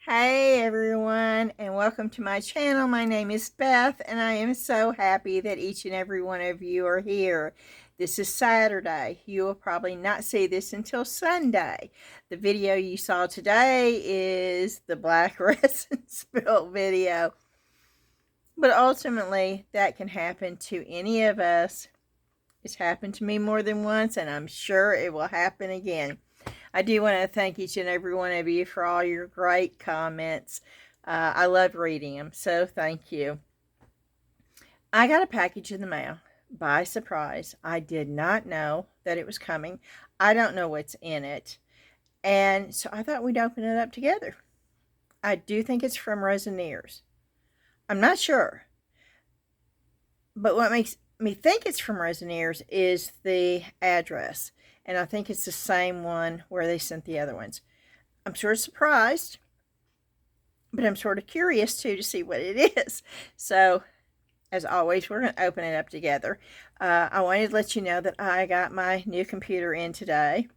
Hey everyone, and welcome to my channel. My name is Beth, and I am so happy that each and every one of you are here. This is Saturday. You will probably not see this until Sunday. The video you saw today is the black resin spill video. But ultimately, that can happen to any of us. It's happened to me more than once, and I'm sure it will happen again. I do want to thank each and every one of you for all your great comments. I love reading them, so thank you. I got a package in the mail by surprise. I did not know that it was coming. I don't know what's in it. And so I thought we'd open it up together. I do think it's from Resiners. I'm not sure. But what makes me think it's from Resiners is the address. And I think it's the same one where they sent the other ones. I'm sort of surprised, but I'm sort of curious too to see what it is. So, as always, we're going to open it up together. I wanted to let you know that I got my new computer in today.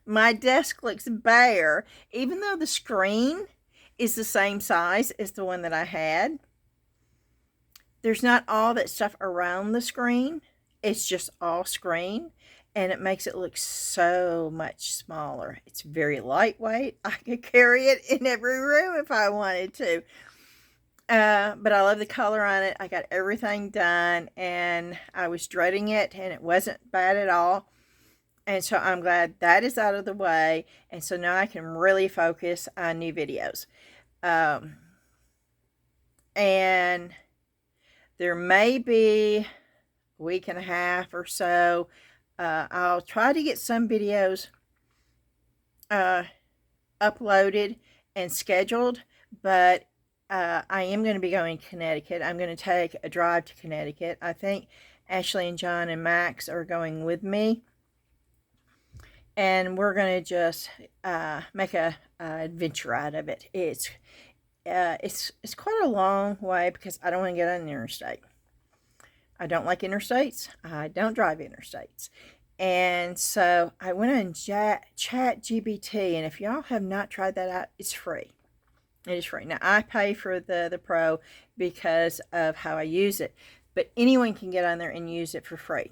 My desk looks bare, even though the screen is the same size as the one that I had. There's not all that stuff around the screen. It's just all screen, and it makes it look so much smaller. It's very lightweight. I could carry it in every room if I wanted to. But I love the color on it. I got everything done, and I was dreading it, and it wasn't bad at all. And so I'm glad that is out of the way, and so now I can really focus on new videos. And there may be a week and a half or so. I'll try to get some videos uploaded and scheduled, but I am going to be going to Connecticut. I'm going to take a drive to Connecticut. I think Ashley and John and Max are going with me, and we're going to just make a adventure out of it. It's quite a long way because I don't want to get on the interstate. I don't like interstates. I don't drive interstates. And so I went on ChatGPT, and if y'all have not tried that out, it's free. It is free. Now, I pay for the Pro because of how I use it, but anyone can get on there and use it for free.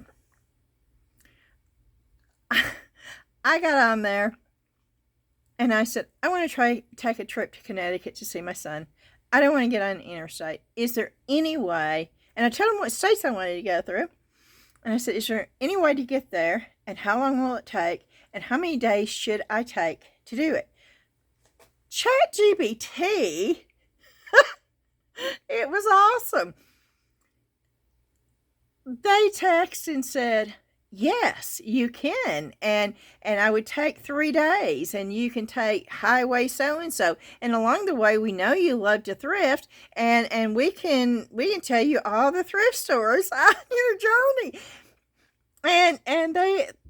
I got on there, and I said, I want to take a trip to Connecticut to see my son. I don't want to get on the interstate. Is there any way? And I told him what states I wanted to go through. And I said, is there any way to get there? And how long will it take? And how many days should I take to do it? ChatGPT, it was awesome. They texted and said, yes, you can. And I would take 3 days, and you can take highway so-and-so. And along the way, we know you love to thrift, and we can tell you all the thrift stores on your journey. And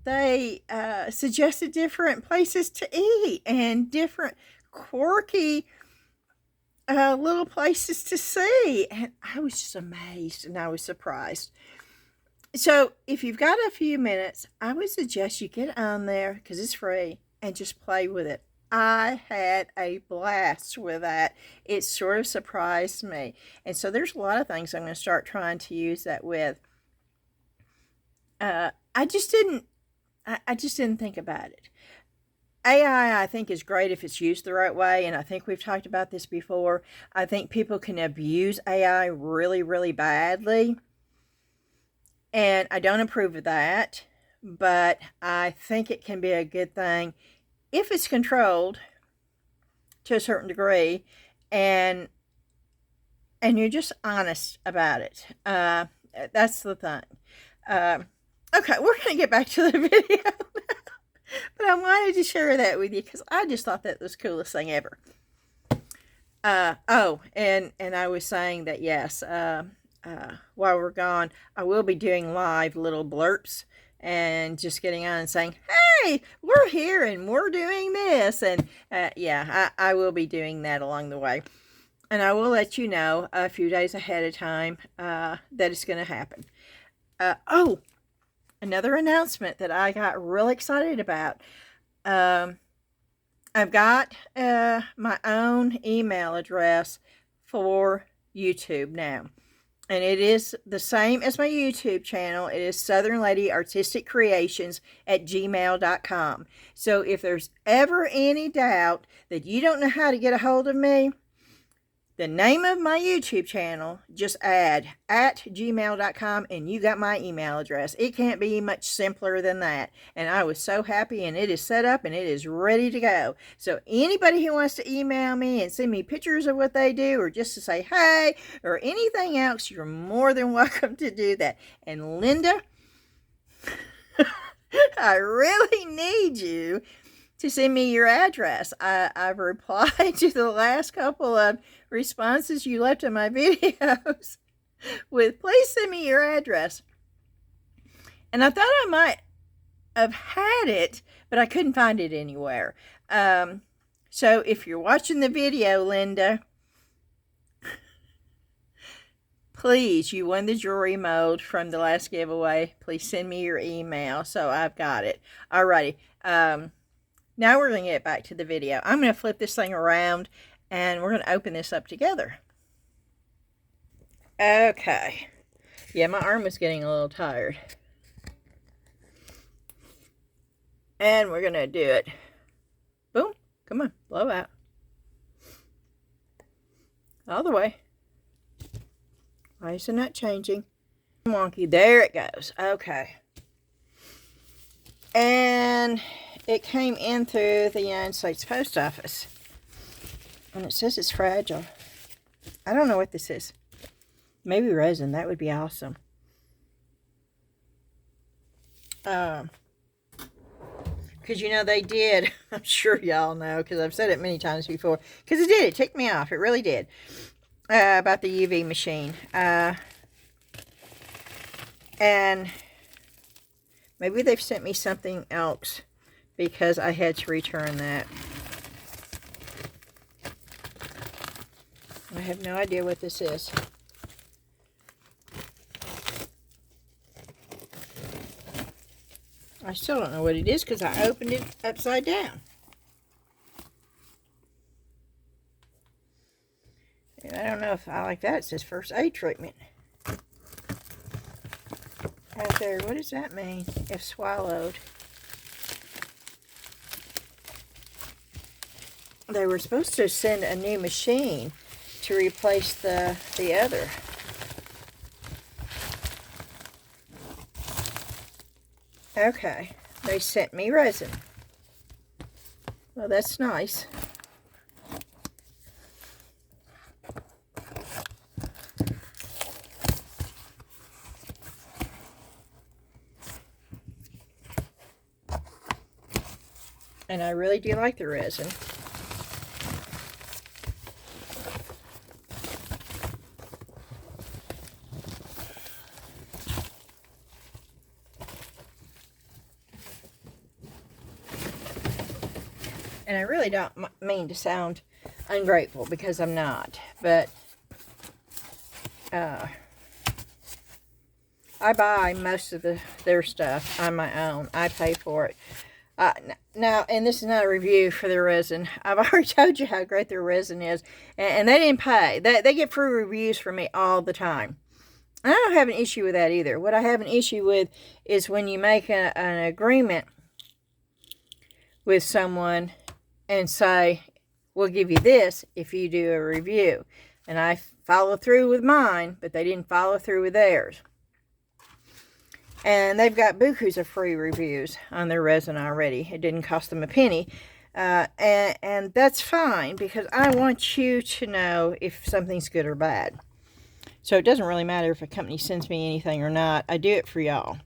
they suggested different places to eat and different quirky little places to see. And I was just amazed, and I was surprised. So if you've got a few minutes, I would suggest you get on there because it's free and just play with it. I had a blast with that. It sort of surprised me. And so there's a lot of things I'm going to start trying to use that with. I just didn't think about it. AI, I think, is great if it's used the right way, and I think we've talked about this before. I think people can abuse AI really, really badly, and I don't approve of that, but I think it can be a good thing if it's controlled to a certain degree, and you're just honest about it. That's the thing. Okay, we're going to get back to the video. But I wanted to share that with you because I just thought that was the coolest thing ever. Oh, and I was saying that, yes, while we're gone, I will be doing live little blurps and just getting on and saying, hey, we're here and we're doing this. And yeah, I will be doing that along the way. And I will let you know a few days ahead of time that it's going to happen. Oh, another announcement that I got real excited about. I've got my own email address for YouTube now. And it is the same as my YouTube channel. It is Southern Lady Artistic Creations at gmail.com. So if there's ever any doubt that you don't know how to get a hold of me, the name of my YouTube channel, just add @gmail.com and you got my email address. It can't be much simpler than that. And I was so happy, and it is set up and it is ready to go. So anybody who wants to email me and send me pictures of what they do, or just to say hey or anything else, you're more than welcome to do that. And Linda, I really need you to send me your address. I've replied to the last couple of responses you left in my videos with please send me your address. And I thought I might have had it, but I couldn't find it anywhere. So if you're watching the video, Linda, please, you won the jewelry mold from the last giveaway. Please send me your email so I've got it. Alrighty. Now we're going to get back to the video. I'm going to flip this thing around and we're going to open this up together. Okay. Yeah, my arm was getting a little tired. And we're going to do it. Boom. Come on. Blow out. All the way. Why is it not changing? Wonky. There it goes. Okay. And it came in through the United States Post Office. And it says it's fragile. I don't know what this is. Maybe resin. That would be awesome. Because, you know, they did. I'm sure y'all know, because I've said it many times before. Because it did. It ticked me off. It really did. About the UV machine. And maybe they've sent me something else, because I had to return that. I have no idea what this is. I still don't know what it is because I opened it upside down. And I don't know if I like that. It says first aid treatment. Right there. What does that mean? If swallowed. They were supposed to send a new machine to replace the other. Okay, they sent me resin. Well, that's nice. And I really do like the resin. And I really don't mean to sound ungrateful, because I'm not. But I buy most of their stuff on my own. I pay for it. Now, and this is not a review for their resin. I've already told you how great their resin is. And they didn't pay. They get free reviews from me all the time. And I don't have an issue with that either. What I have an issue with is when you make an agreement with someone and say, we'll give you this if you do a review. And I follow through with mine, but they didn't follow through with theirs. And they've got bukus of free reviews on their resin already. It didn't cost them a penny. And that's fine, because I want you to know if something's good or bad. So it doesn't really matter if a company sends me anything or not. I do it for y'all.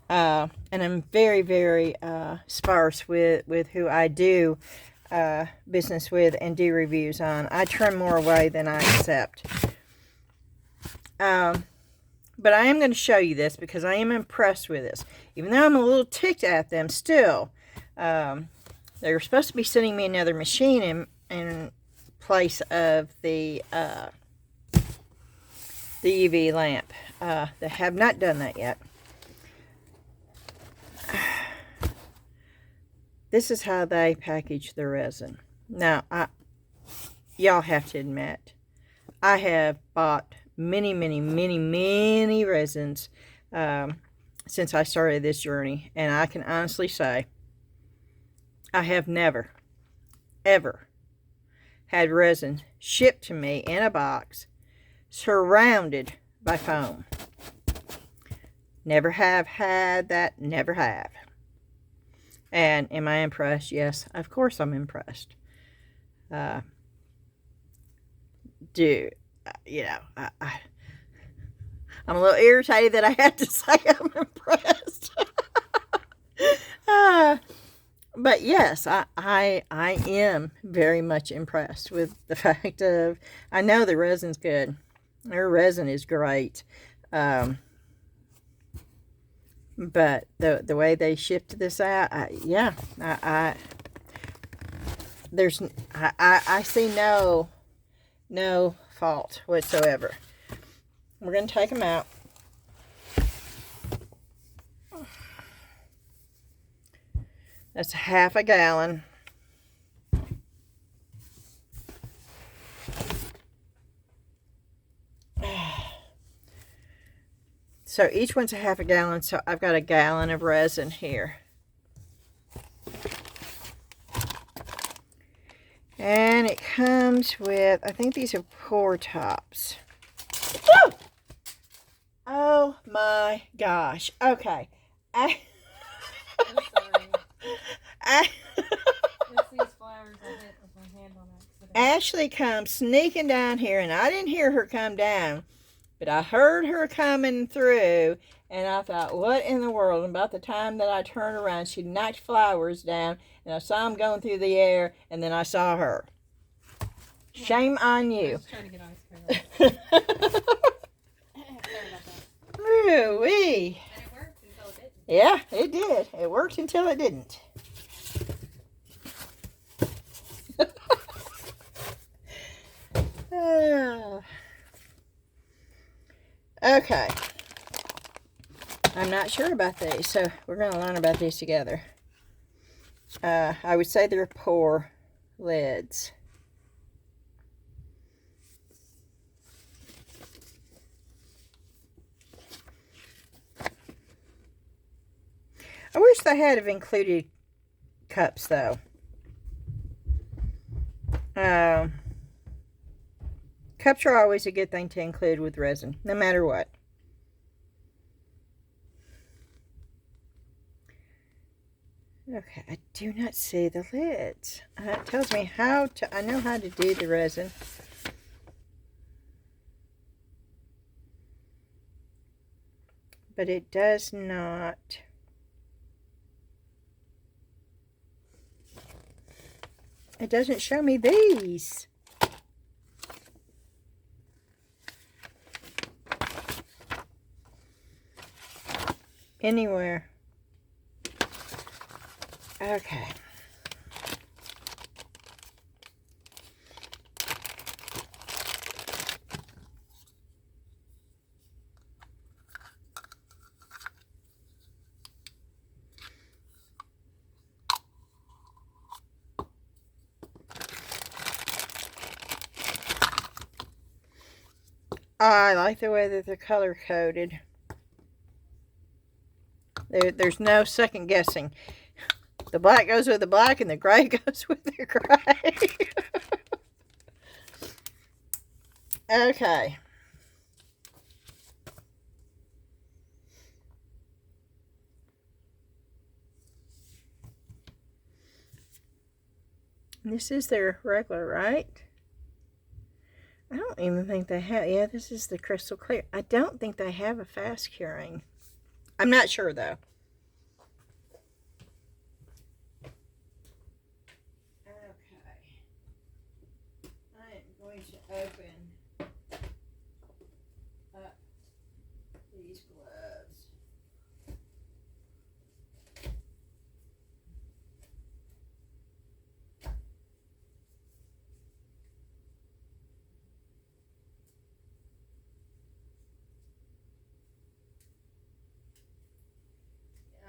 And I'm very, very sparse with who I do business with and do reviews on. I turn more away than I accept. But I am going to show you this because I am impressed with this. Even though I'm a little ticked at them still, they were supposed to be sending me another machine in place of the UV lamp. They have not done that yet. this is how they package the resin. Now, y'all have to admit, I have bought many, many, many, many resins since I started this journey, and I can honestly say I have never, ever had resin shipped to me in a box surrounded by foam. Never have had that, never have. And am I impressed? Yes, of course I'm impressed. You know, I'm a little irritated that I have to say I'm impressed. But yes, I am very much impressed with the fact of, I know the resin's good. Their resin is great. But the way they shipped this out, yeah, I see no fault whatsoever. We're going to take them out. That's half a gallon. So each one's a half a gallon, so I've got a gallon of resin here. And it comes with, I think these are pour tops. Woo! Oh my gosh. Okay. Ashley comes sneaking down here, and I didn't hear her come down, but I heard her coming through, and I thought, what in the world? And about the time that I turned around, she knocked flowers down, and I saw them going through the air, and then I saw her. Shame on you. I was trying to get ice cream. Ooh-wee. And it worked until it didn't. Yeah, it did. It worked until it didn't. Okay. I'm not sure about these, so we're going to learn about these together. I would say they're pour lids. I wish they had have included cups, though. Cups are always a good thing to include with resin, no matter what. Okay, I do not see the lids. It tells me how to, I know how to do the resin. But it does not. It doesn't show me these. Anywhere. Okay. I like the way that they're color coded. There's no second guessing. The black goes with the black and the gray goes with the gray. Okay. This is their regular, right? I don't even think they have, yeah, this is the crystal clear. I don't think they have a fast curing. I'm not sure, though. Okay. I am going to open up these gloves.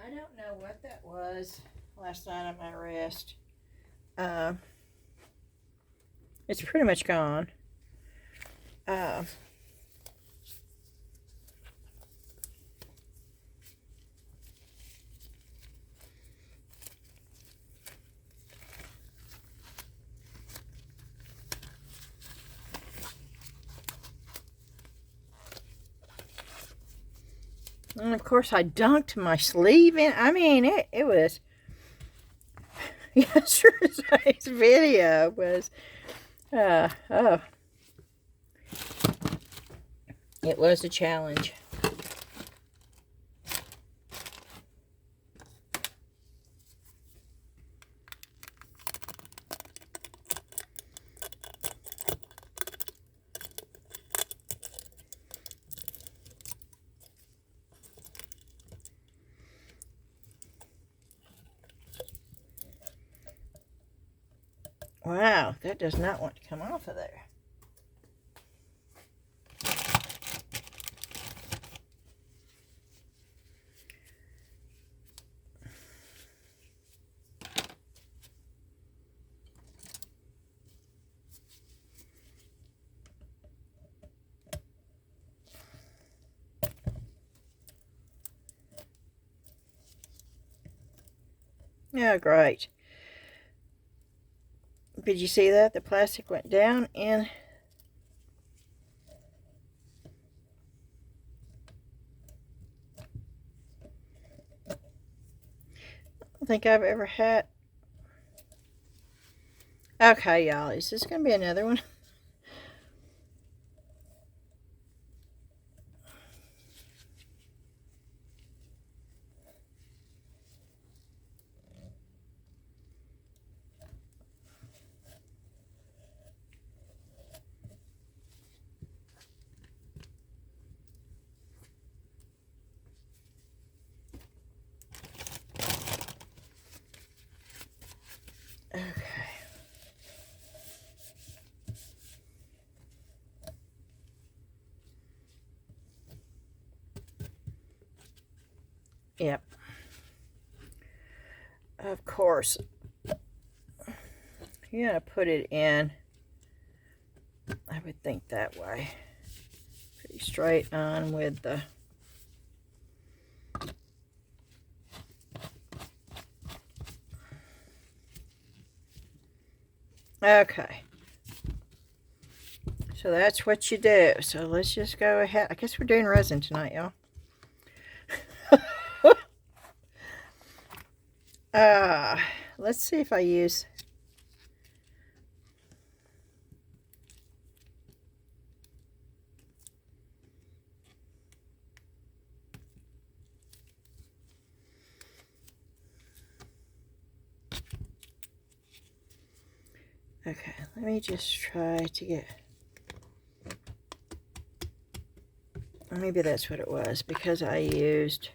I don't know what that was. last night on my wrist. It's pretty much gone. And of course I dunked my sleeve in. I mean, it was, yesterday's video was, oh, it was a challenge. Wow, that does not want to come off of there. Yeah, great. Did you see that? The plastic went down in. I don't think I've ever had. Okay, y'all, is this going to be another one? Okay. Yep. Of course. You're going to put it in, I would think that way. Pretty straight on with the... Okay. So that's what you do. So let's just go ahead. I guess we're doing resin tonight, y'all. Let's see if I use... Okay, let me just try to get... Maybe that's what it was, because I used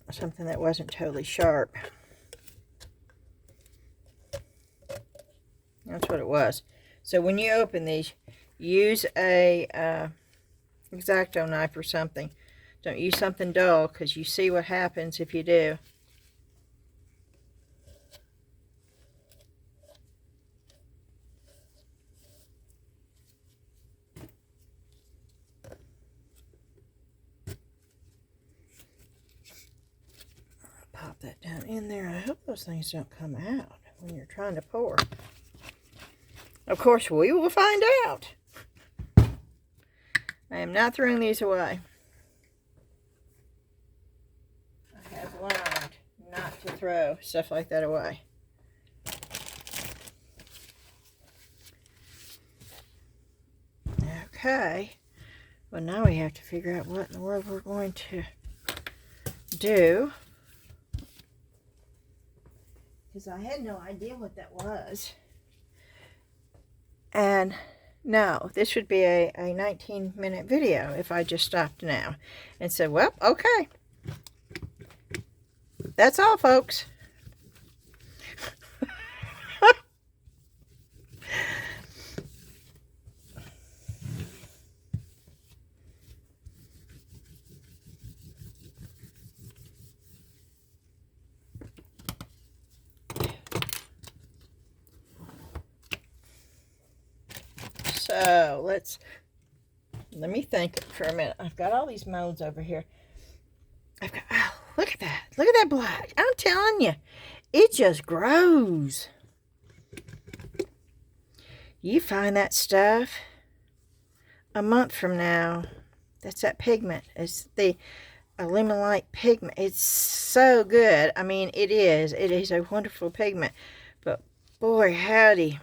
something that wasn't totally sharp. That's what it was. So when you open these, use a X-Acto knife or something. Don't use something dull, because you see what happens if you do. Pop that down in there. I hope those things don't come out when you're trying to pour. Of course, we will find out. I am not throwing these away. I have learned not to throw stuff like that away. Okay. Well, now we have to figure out what in the world we're going to do. Because I had no idea what that was. And no, this would be a 19-minute video if I just stopped now and said, well, okay. That's all, folks. So let me think for a minute. I've got all these molds over here. Oh, look at that. Look at that black. I'm telling you, it just grows. You find that stuff a month from now. That's that pigment. It's the Illuminite pigment. It's so good. I mean, it is. It is a wonderful pigment. But boy, howdy.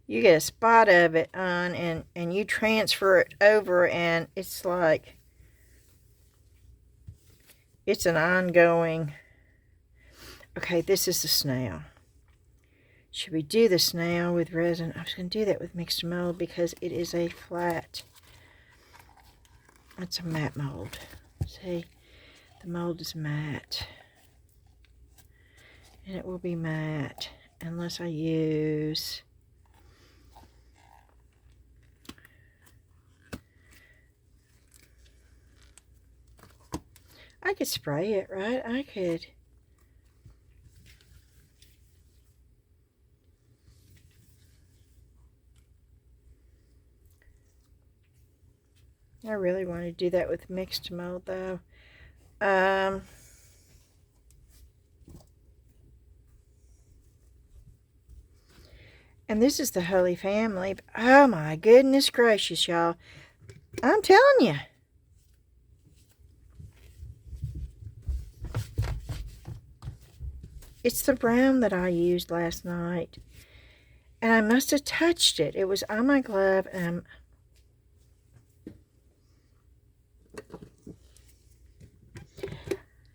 You get a spot of it on and you transfer it over and it's like, it's an ongoing. Okay, this is the snail. Should we do the snail with resin? I was going to do that with mixed mold because it is a flat. It's a matte mold. See, the mold is matte. And it will be matte unless I use... I could spray it, right? I could. I really want to do that with mixed mold, though. And this is the Holy Family. Oh, my goodness gracious, y'all. I'm telling you. It's the brown that I used last night. And I must have touched it. It was on my glove. And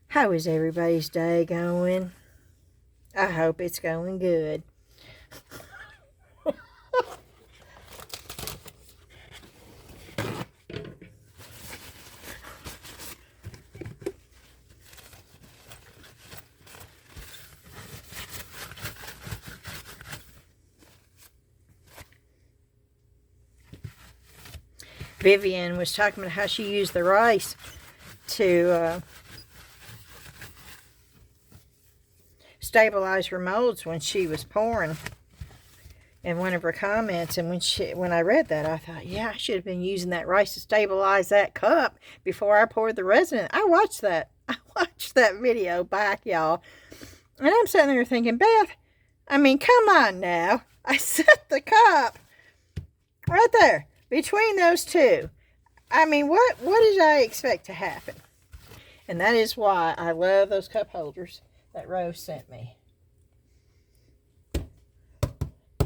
how is everybody's day going? I hope it's going good. Vivian was talking about how she used the rice to stabilize her molds when she was pouring in one of her comments. And when I read that, I thought, yeah, I should have been using that rice to stabilize that cup before I poured the resin in. I watched that video back, y'all. And I'm sitting there thinking, Beth, I mean, come on now. I set the cup right there between those two. I mean, what did I expect to happen? And that is why I love those cup holders that Rose sent me.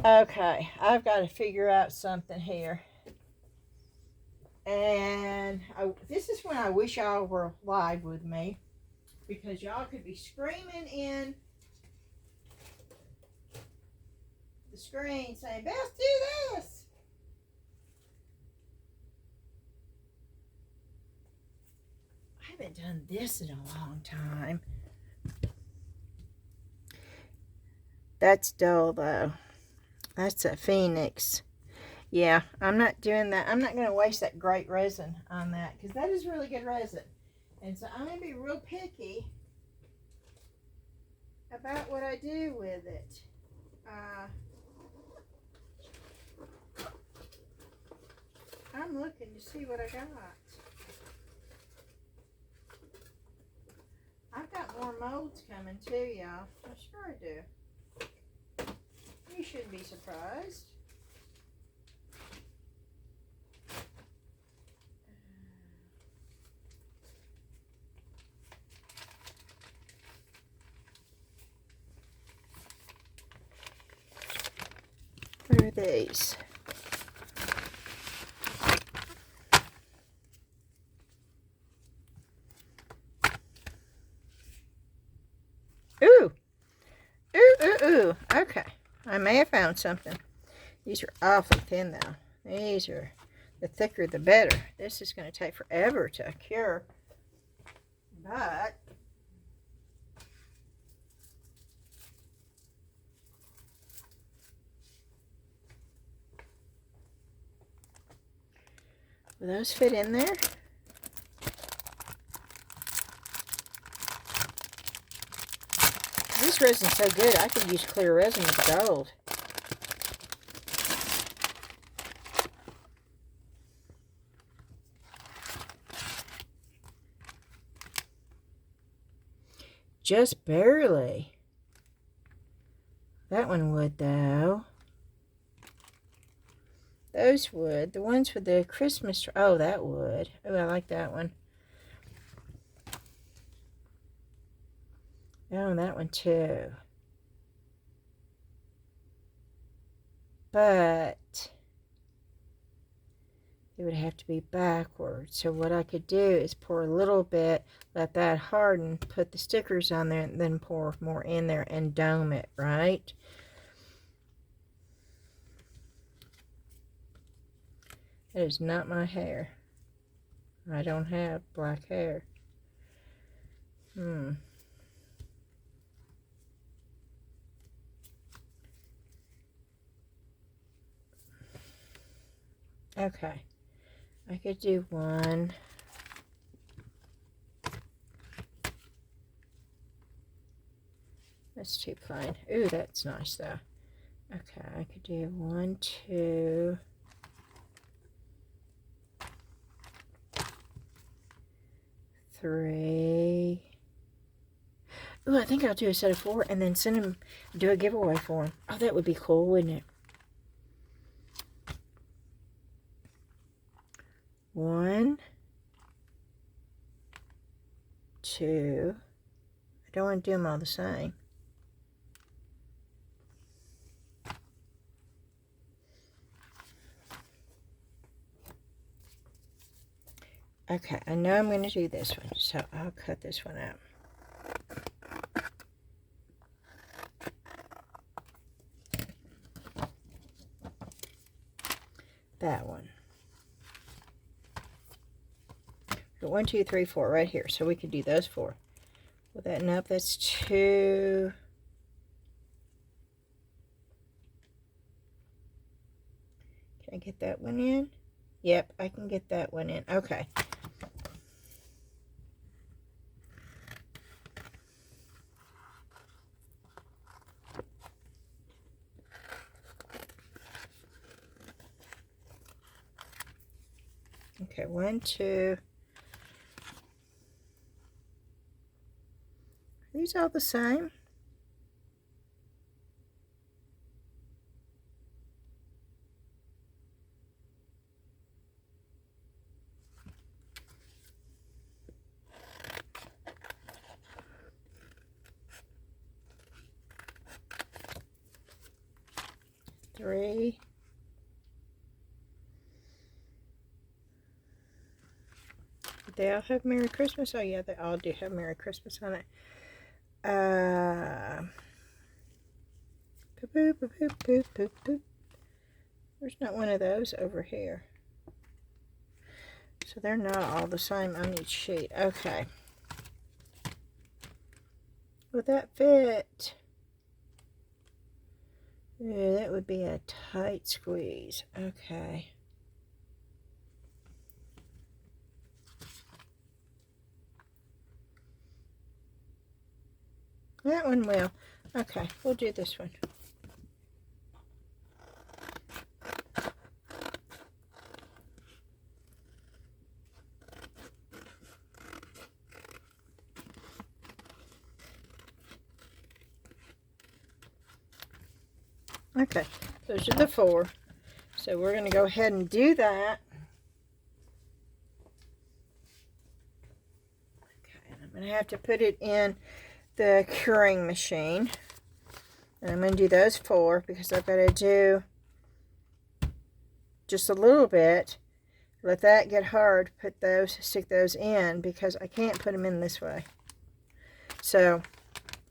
Okay, I've got to figure out something here. And this is when I wish y'all were live with me, because y'all could be screaming in the screen saying, Beth, do this. I haven't done this in a long time. That's dull though. That's a Phoenix. Yeah, I'm not doing that. I'm not going to waste that great resin on that because that is really good resin. And so I'm going to be real picky about what I do with it. I'm looking to see what I got. I've got more molds coming too, y'all. I'm sure I do. You shouldn't be surprised. What are these? Ooh. Ooh, ooh, ooh. Okay. I may have found something. These are awfully thin, though. These are, the thicker the better. This is going to take forever to cure. But will those fit in there? This resin's so good, I could use clear resin with gold. just barely. That one would, though. Those would. The ones with the Christmas tree. Oh, that would. Oh, I like that one. Oh, that one too. But it would have to be backwards. So what I could do is pour a little bit, let that harden, put the stickers on there, and then pour more in there and dome it, right? That is not my hair. I don't have black hair. Okay. I could do one. That's too plain. Ooh, that's nice though. Okay, I could do 1, 2, 3. Ooh, I think I'll do a set of 4 and then send them, do a giveaway for them. Oh, that would be cool, wouldn't it? 1, 2. I don't want to do them all the same. Okay, I know I'm going to do this one, so I'll cut this one out. That one. Got 1, 2, 3, 4 right here, so we could do those 4. Well, that, nope, that's 2. Can I get that one in? Yep, I can get that one in. Okay. Okay, 1, 2. Are these all the same? Three. They all have Merry Christmas. Oh yeah, they all do have Merry Christmas on it. Boop, boop, boop, boop, boop, boop, boop. There's not one of those over here. So they're not all the same on each sheet. Okay. Would that fit? Yeah, that would be a tight squeeze. Okay. That one will. Okay, we'll do this one. Okay, those are the 4. So we're going to go ahead and do that. Okay, I'm going to have to put it in the curing machine. And I'm going to do those 4 because I've got to do just a little bit. Let that get hard. Put those, stick those in because I can't put them in this way. So,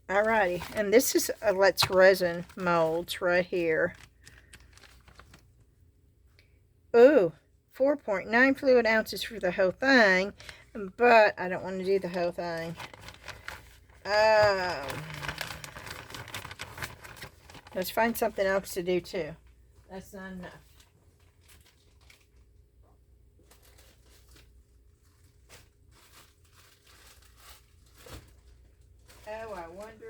alrighty. And this is a Let's Resin molds right here. Ooh, 4.9 fluid ounces for the whole thing. But I don't want to do the whole thing. Let's find something else to do too. That's not enough. Oh, I wonder.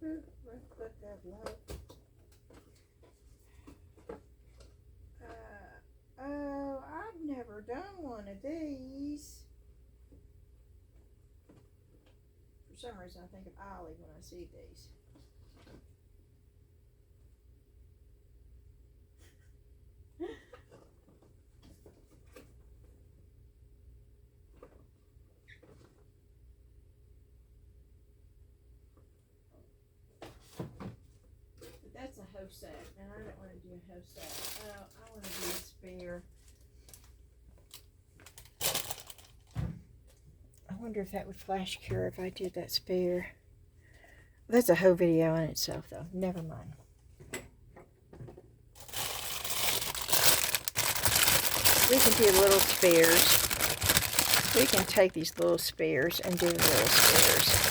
Let's put that low. Oh, I've never done one of these. some reason I think of Ollie when I see these. But that's a hoe sack, and I don't want to do a hoe sack. Oh, I want to do a spare. I wonder if that would flash cure if I did that spare. That's a hoe video in itself, though. Never mind. We can do little spares. We can take these little spares and do little spares.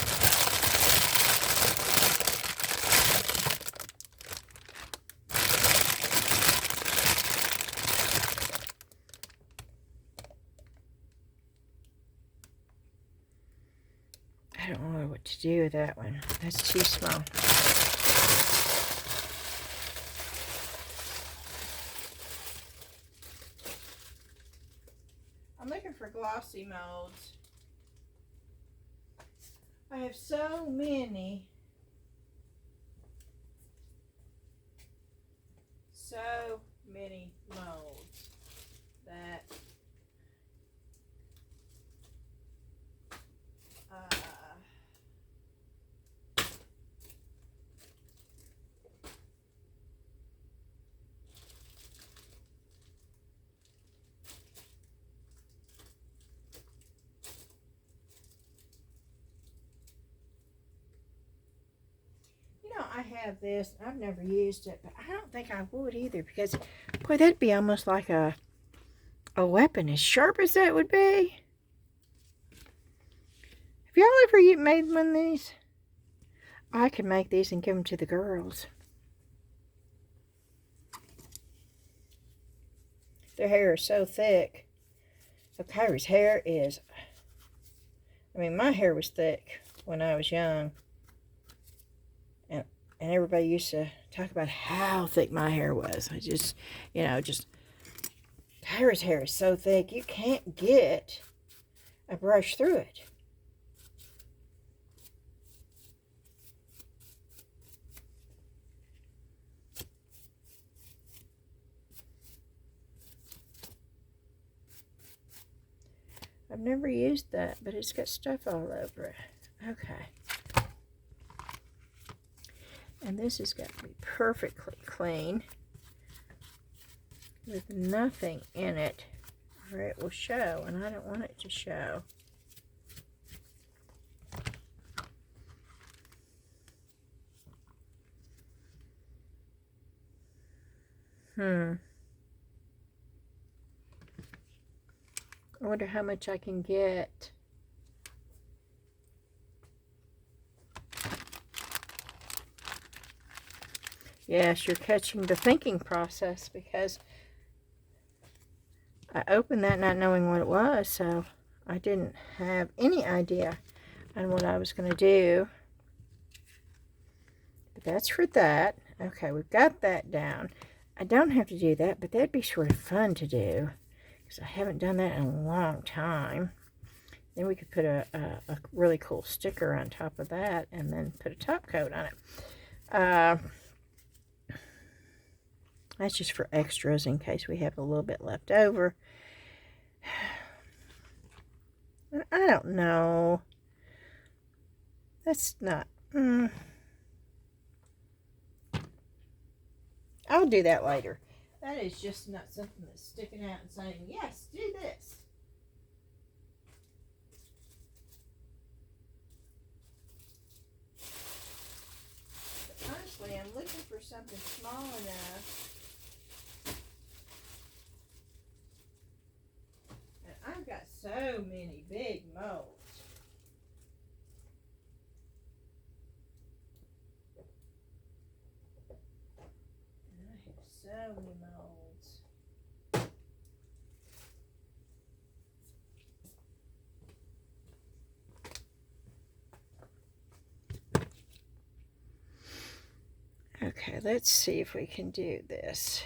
I don't know what to do with that one. That's too small. I'm looking for glossy molds. I have so many. So many molds that I have this. I've never used it, but I don't think I would either because, boy, that'd be almost like a weapon as sharp as that would be. Have y'all ever made one of these? I could make these and give them to the girls. Their hair is so thick. So Kyrie's hair is, I mean, my hair was thick when I was young. And everybody used to talk about how thick my hair was. I just, Kyrie's hair is so thick, you can't get a brush through it. I've never used that, but it's got stuff all over it. Okay. And this has got to be perfectly clean with nothing in it or it will show, and I don't want it to show. I wonder how much I can get. Yes, you're catching the thinking process because I opened that not knowing what it was, so I didn't have any idea on what I was going to do. But that's for that. Okay, we've got that down. I don't have to do that, but that'd be sort of fun to do because I haven't done that in a long time. Then we could put a really cool sticker on top of that and then put a top coat on it. That's just for extras in case we have a little bit left over. I don't know. That's not... I'll do that later. That is just not something that's sticking out and saying, yes, do this. But honestly, I'm looking for something small enough. And I've got so many big molds. So many molds. Okay, let's see if we can do this.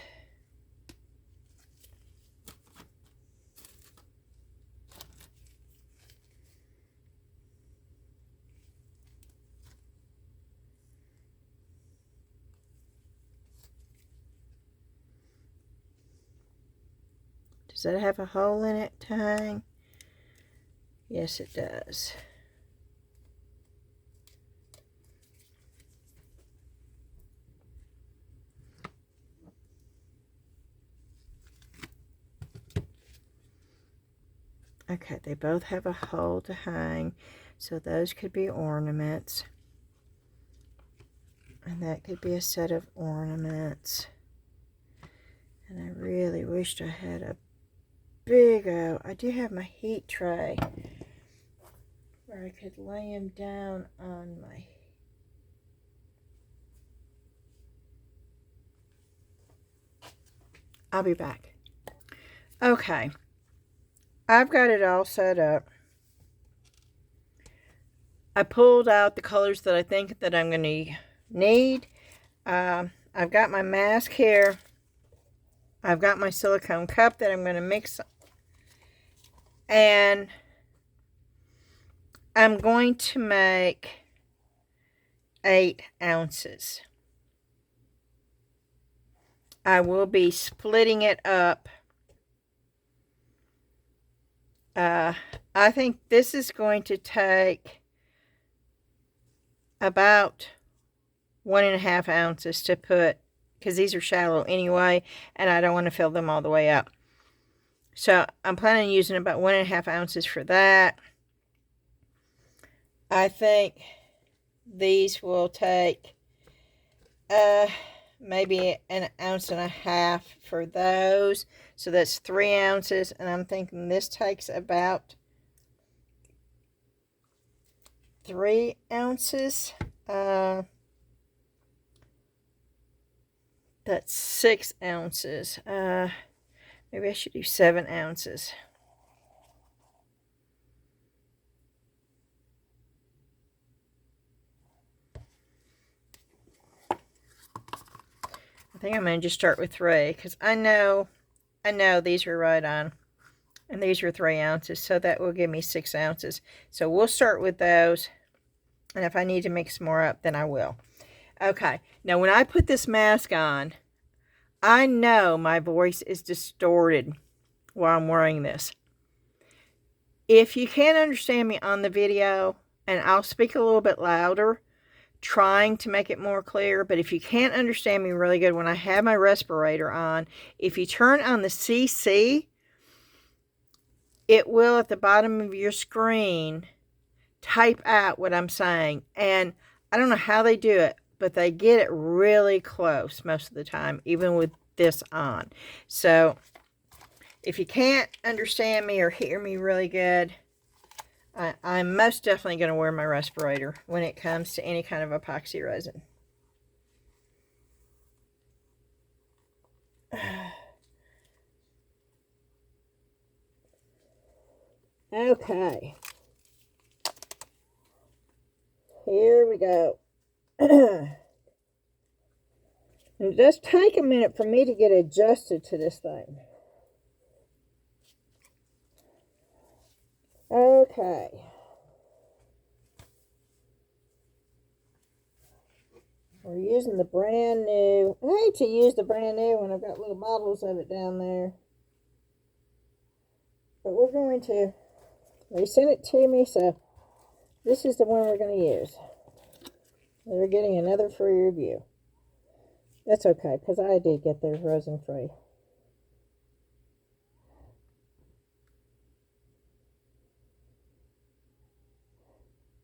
Does that have a hole in it to hang? Yes, it does. Okay, they both have a hole to hang, so those could be ornaments. And that could be a set of ornaments. And I really wished I had a big I do have my heat tray where I could lay them down on my... I'll be back. Okay, I've got it all set up. I pulled out the colors that I think that I'm going to need. I've got my mask here. I've got my silicone cup that I'm going to mix. And I'm going to make 8 ounces. I will be splitting it up. I think this is going to take about 1.5 ounces to put, because these are shallow anyway, and I don't want to fill them all the way up. So I'm planning on using about 1.5 ounces for that. I think these will take maybe 1.5 ounces for those. So that's 3 ounces, and I'm thinking this takes about 3 ounces. That's 6 ounces. Maybe I should do 7 ounces. I think I'm going to just start with 3, because I know these are right on. And these are 3 ounces, so that will give me 6 ounces. So we'll start with those. And if I need to mix more up, then I will. Okay, now when I put this mask on, I know my voice is distorted while I'm wearing this. If you can't understand me on the video, and I'll speak a little bit louder, trying to make it more clear, but if you can't understand me really good when I have my respirator on, if you turn on the CC, it will at the bottom of your screen type out what I'm saying. And I don't know how they do it, but they get it really close most of the time, even with this on. So if you can't understand me or hear me really good, I'm most definitely going to wear my respirator when it comes to any kind of epoxy resin. Okay. Here we go. It does take a minute for me to get adjusted to this thing. Okay. We're using the brand new. I hate to use the brand new when I've got little bottles of it down there. But we're going to. They sent it to me, so this is the one we're going to use. They're getting another free review. That's okay, because I did get theirs resin free.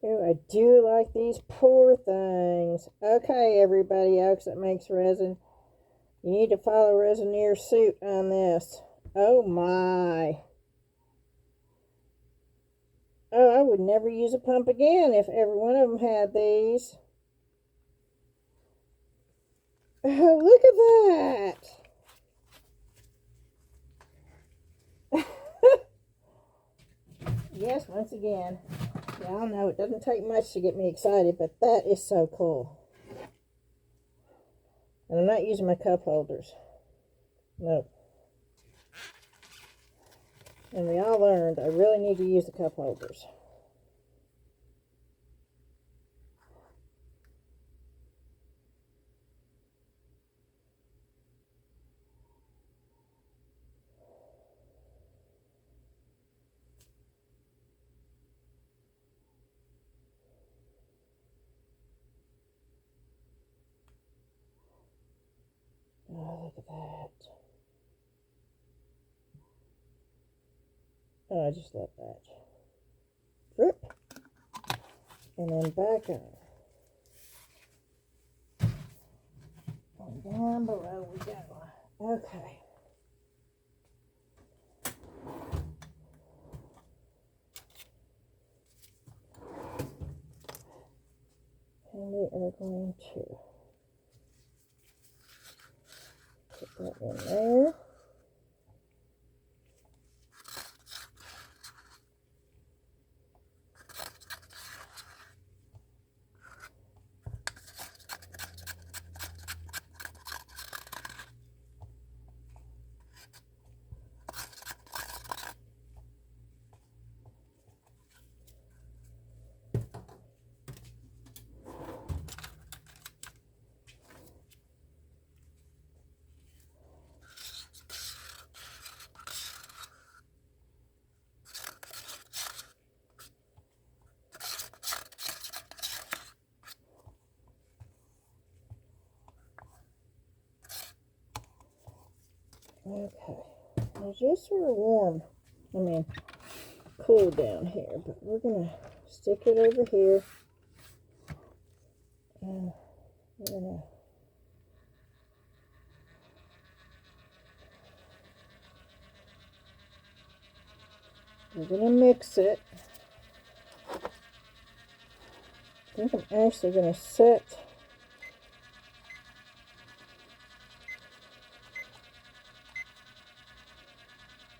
Oh, I do like these poor things. Okay, everybody else that makes resin, you need to follow Resiner's suit on this. Oh my. Oh, I would never use a pump again if every one of them had these. Oh, look at that. Yes, once again. Y'all know it doesn't take much to get me excited, but that is so cool. And I'm not using my cup holders. Nope. And we all learned I really need to use the cup holders. look at that. Oh, I just love that. Drip. And then back up. And down below we go. Okay. And we are going to put that in there. Okay, it's just sort of warm, cool down here, but we're going to stick it over here, and we're gonna mix it. I think I'm actually going to set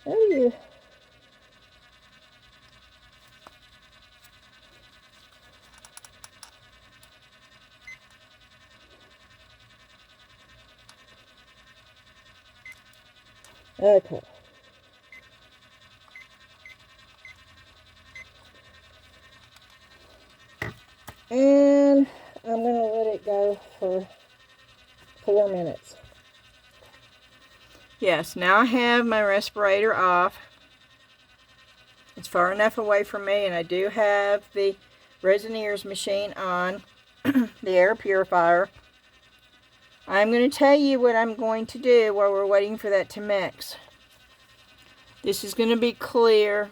how do you okay. And I'm going to let it go for 4 minutes. Yes, now I have my respirator off. It's far enough away from me, and I do have the Resiners machine on, the air purifier. I'm going to tell you what I'm going to do while we're waiting for that to mix. This is going to be clear.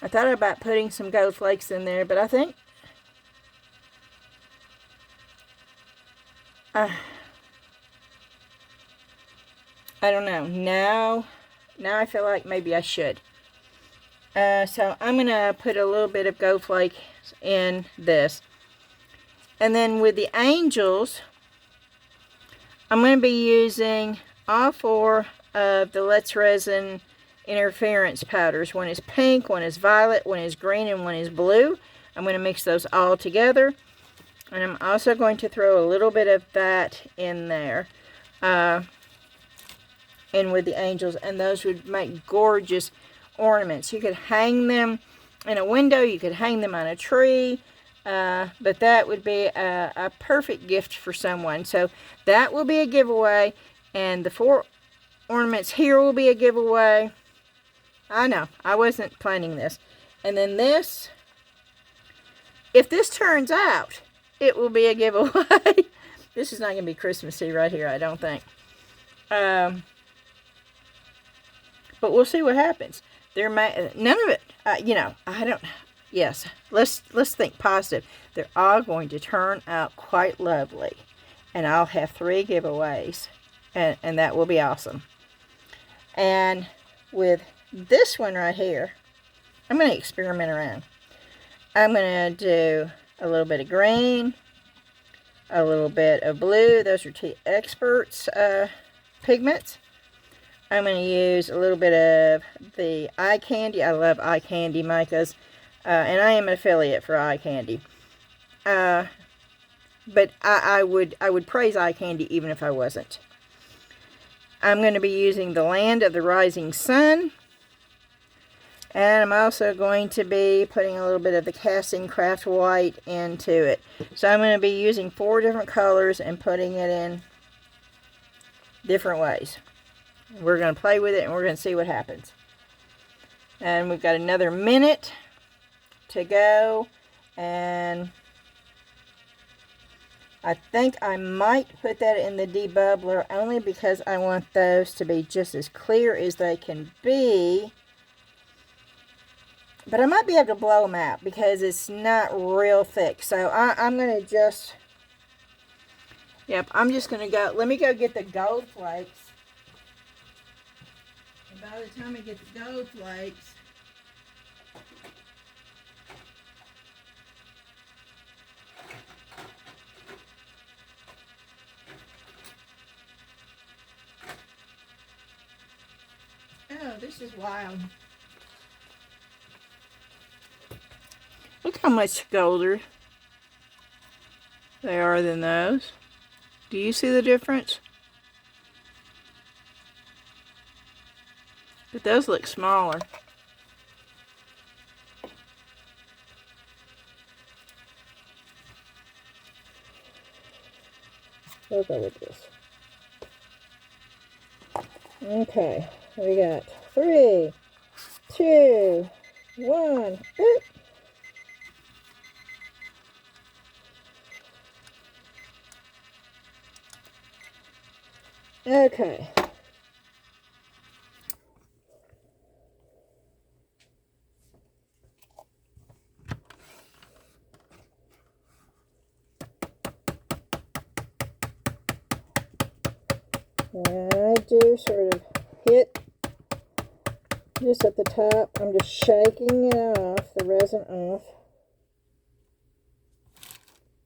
I thought about putting some gold flakes in there, but I think I don't know. Now I feel like maybe I should. So I'm going to put a little bit of gold flake in this. And then with the angels, I'm going to be using all 4 of the Let's Resin interference powders. One is pink, one is violet, one is green, and one is blue. I'm going to mix those all together. And I'm also going to throw a little bit of that in there. In with the angels. And those would make gorgeous ornaments. You could hang them in a window. You could hang them on a tree. But that would be a perfect gift for someone. So that will be a giveaway. And the 4 ornaments here will be a giveaway. I know, I wasn't planning this. And then this, if this turns out, it will be a giveaway. This is not going to be Christmassy right here, I don't think. But we'll see what happens. There may, none of it, I don't, yes, let's think positive. They're all going to turn out quite lovely. And I'll have 3 giveaways. And that will be awesome. And with this one right here, I'm going to experiment around. I'm going to do a little bit of green, a little bit of blue. Those are Tea Experts pigments. I'm going to use a little bit of the eye candy. I love eye candy micas, and I am an affiliate for eye candy. But I would praise eye candy even if I wasn't. I'm going to be using the Land of the Rising Sun. And I'm also going to be putting a little bit of the Casting Craft White into it. So I'm going to be using 4 different colors and putting it in different ways. We're going to play with it and we're going to see what happens. And we've got another minute to go. And I think I might put that in the debubbler only because I want those to be just as clear as they can be. But I might be able to blow them out because it's not real thick. So I'm going to just, yep, I'm just going to go, let me go get the gold flakes. And by the time I get the gold flakes, oh, this is wild. Look how much golder they are than those. Do you see the difference? But those look smaller. We'll go with this. Okay, we got 3, 2, 1. Oop. Okay. And I do sort of hit just at the top. I'm just shaking it off, the resin off.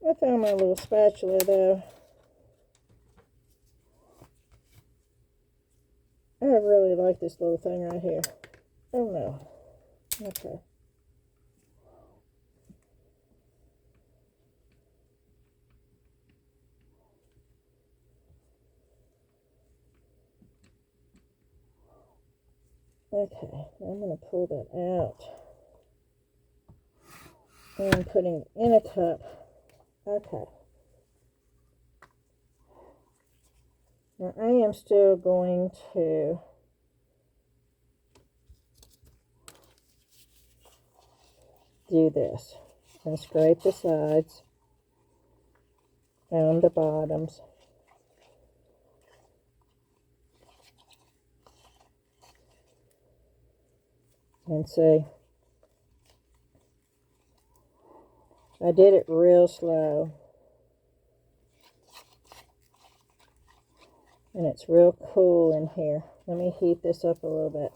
I found my little spatula though. I really like this little thing right here. Oh no. Okay. Okay, I'm going to pull that out. And I'm putting it in a cup. Okay. Now I am still going to do this and scrape the sides and the bottoms. And see, I did it real slow. And it's real cool in here. Let me heat this up a little bit.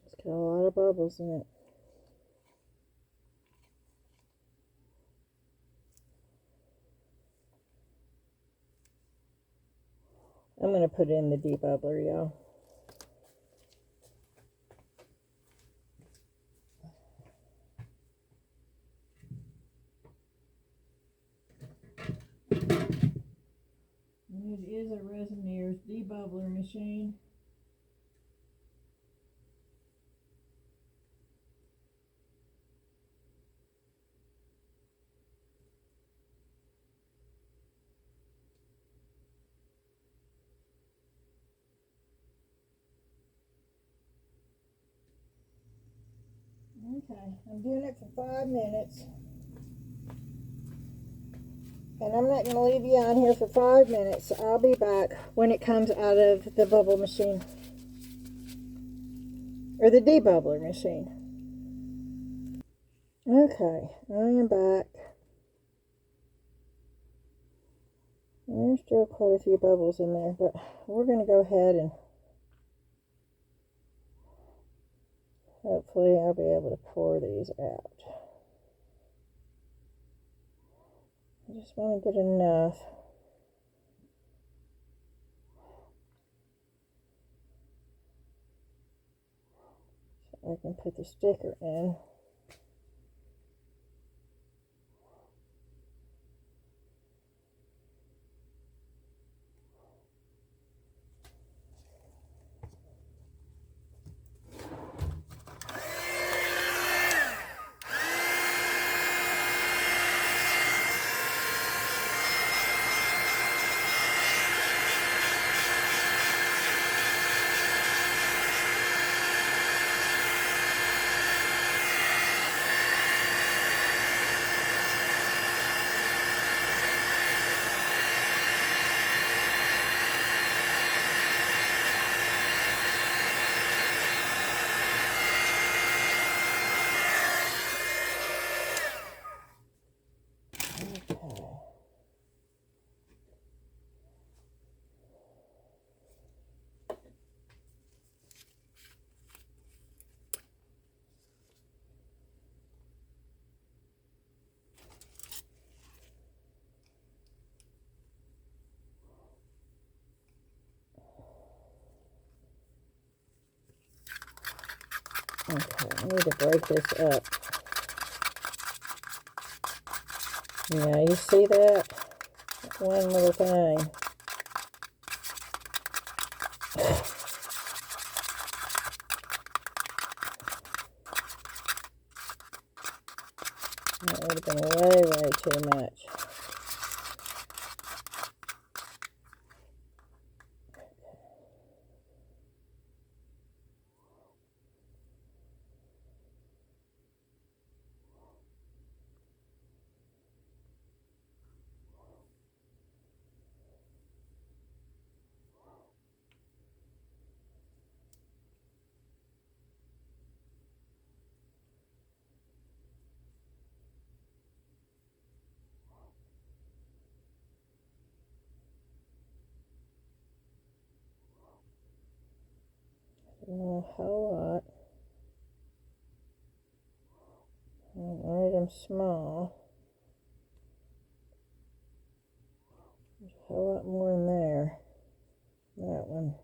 It's got a lot of bubbles in it. I'm going to put it in the debubbler, y'all. And it is a Resiners debubbler machine. Okay, I'm doing it for 5 minutes. And I'm not going to leave you on here for 5 minutes. I'll be back when it comes out of the bubble machine. Or the debubbler machine. Okay, I am back. There's still quite a few bubbles in there, but we're going to go ahead and hopefully I'll be able to pour these out. I just want to get enough. So I can put the sticker in. Okay, I need to break this up. Yeah, you see that? One little thing. That would have been way too much. Not a whole lot. I wanted them small. There's a whole lot more in there. That one.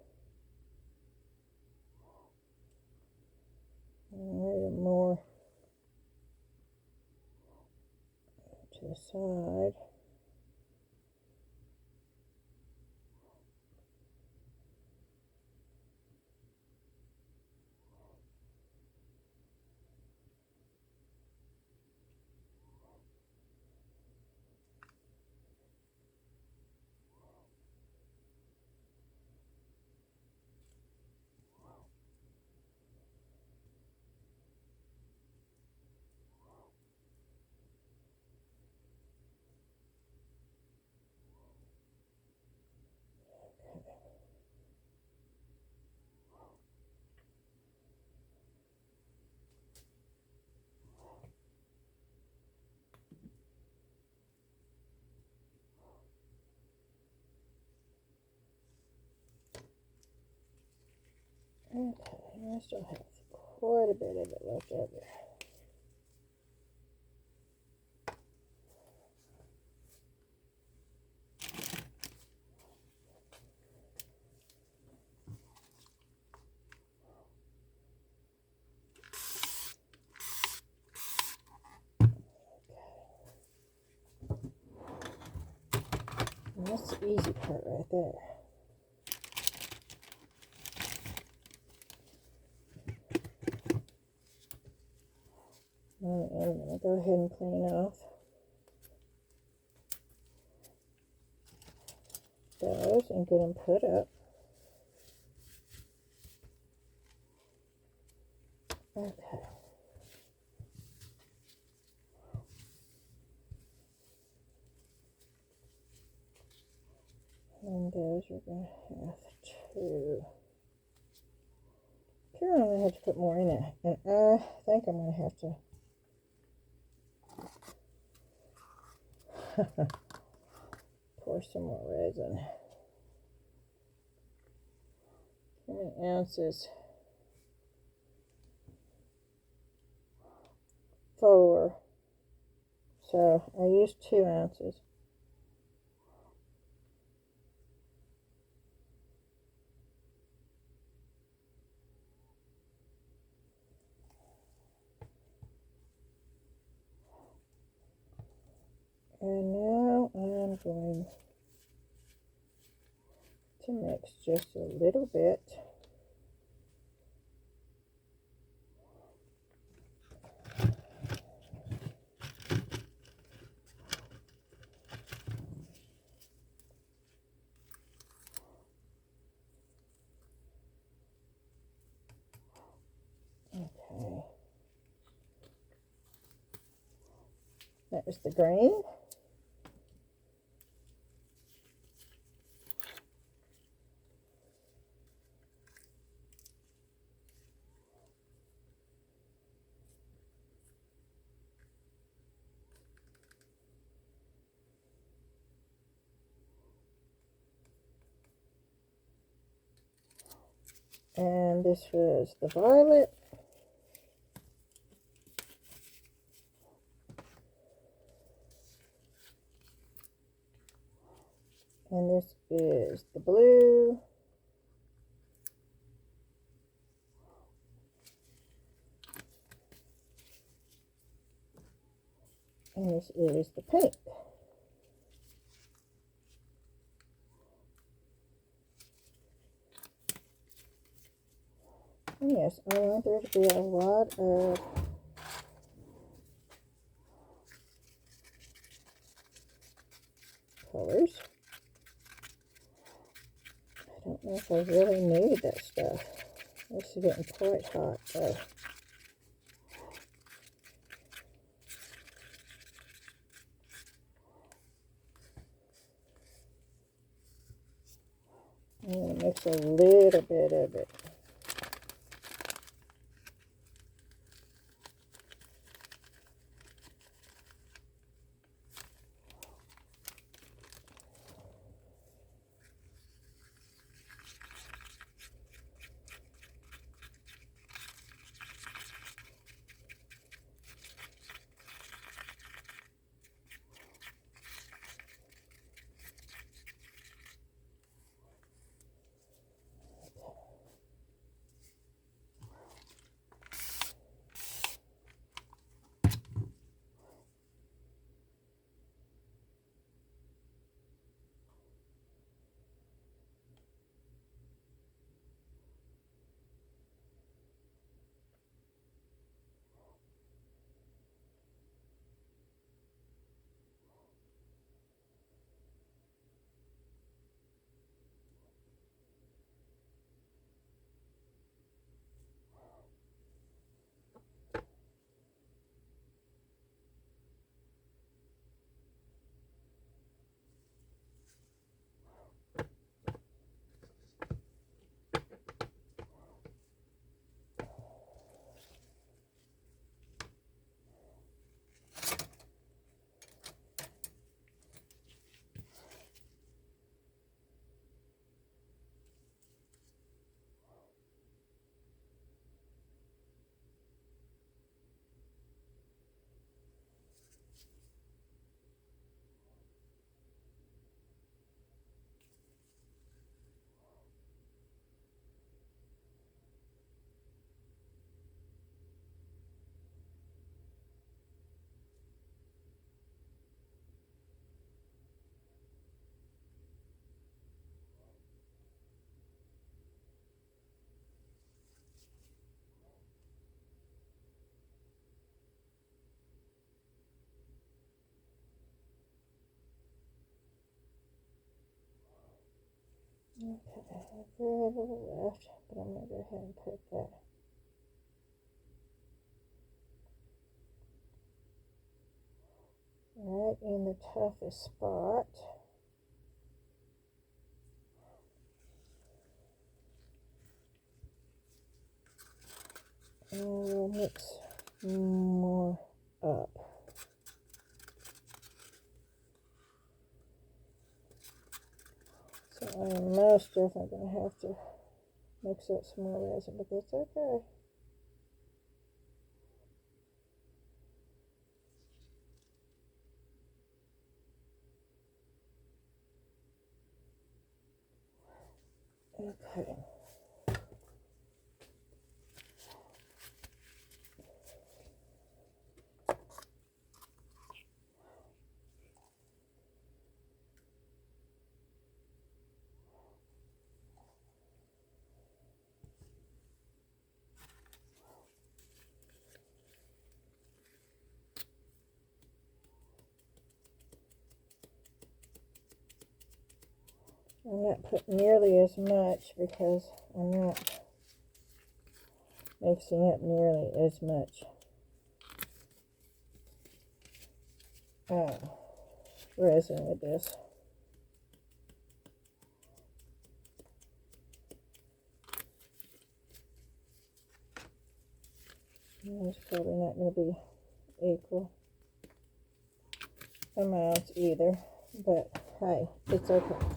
I wanted it more to the side. Okay, I still have quite a bit of it left over. And that's the easy part right there. Alright, I'm going to go ahead and clean off those and get them put up. Okay. you're going to have to... Karen, I'm going to have to put more in it. And I think I'm going to have to pour some more resin. How many ounces? 4. So I used 2 ounces. And now I'm going to mix just a little bit. Okay. That was the green. And this was the violet. And this is the blue. And this is the pink. And yes, I want there to be a lot of colors. I don't know if I really need that stuff. This is getting quite hot though. I'm going to mix a little bit of it. Okay, I have very little left, but I'm going to go ahead and put that right in the toughest spot. And we'll mix more up. So I am most definitely going to have to mix up some more resin, but that's okay. Okay. I'm not putting nearly as much because I'm not mixing up nearly as much resin with this. And it's probably not going to be equal amounts either, but hey, it's okay.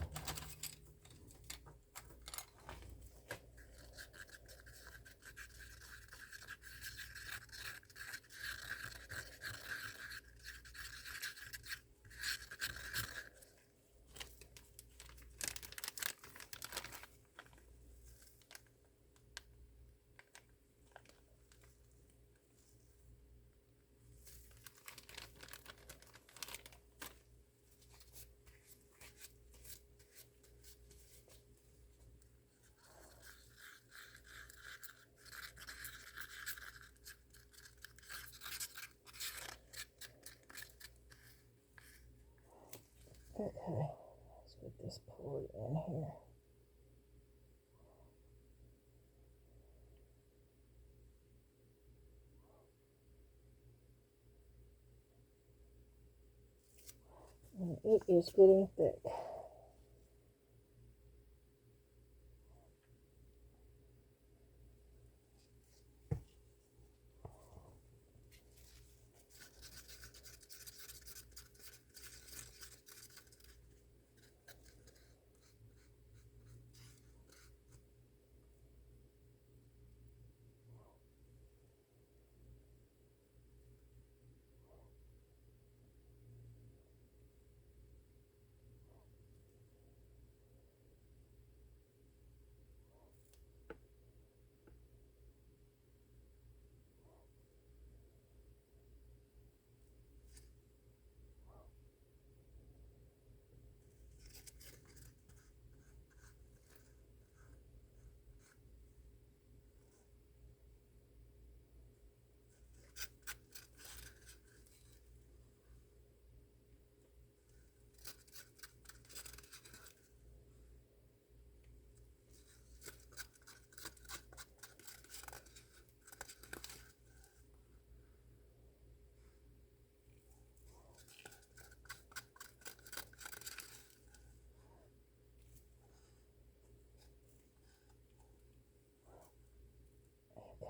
Okay, let's get this poured in here. And it is getting thick.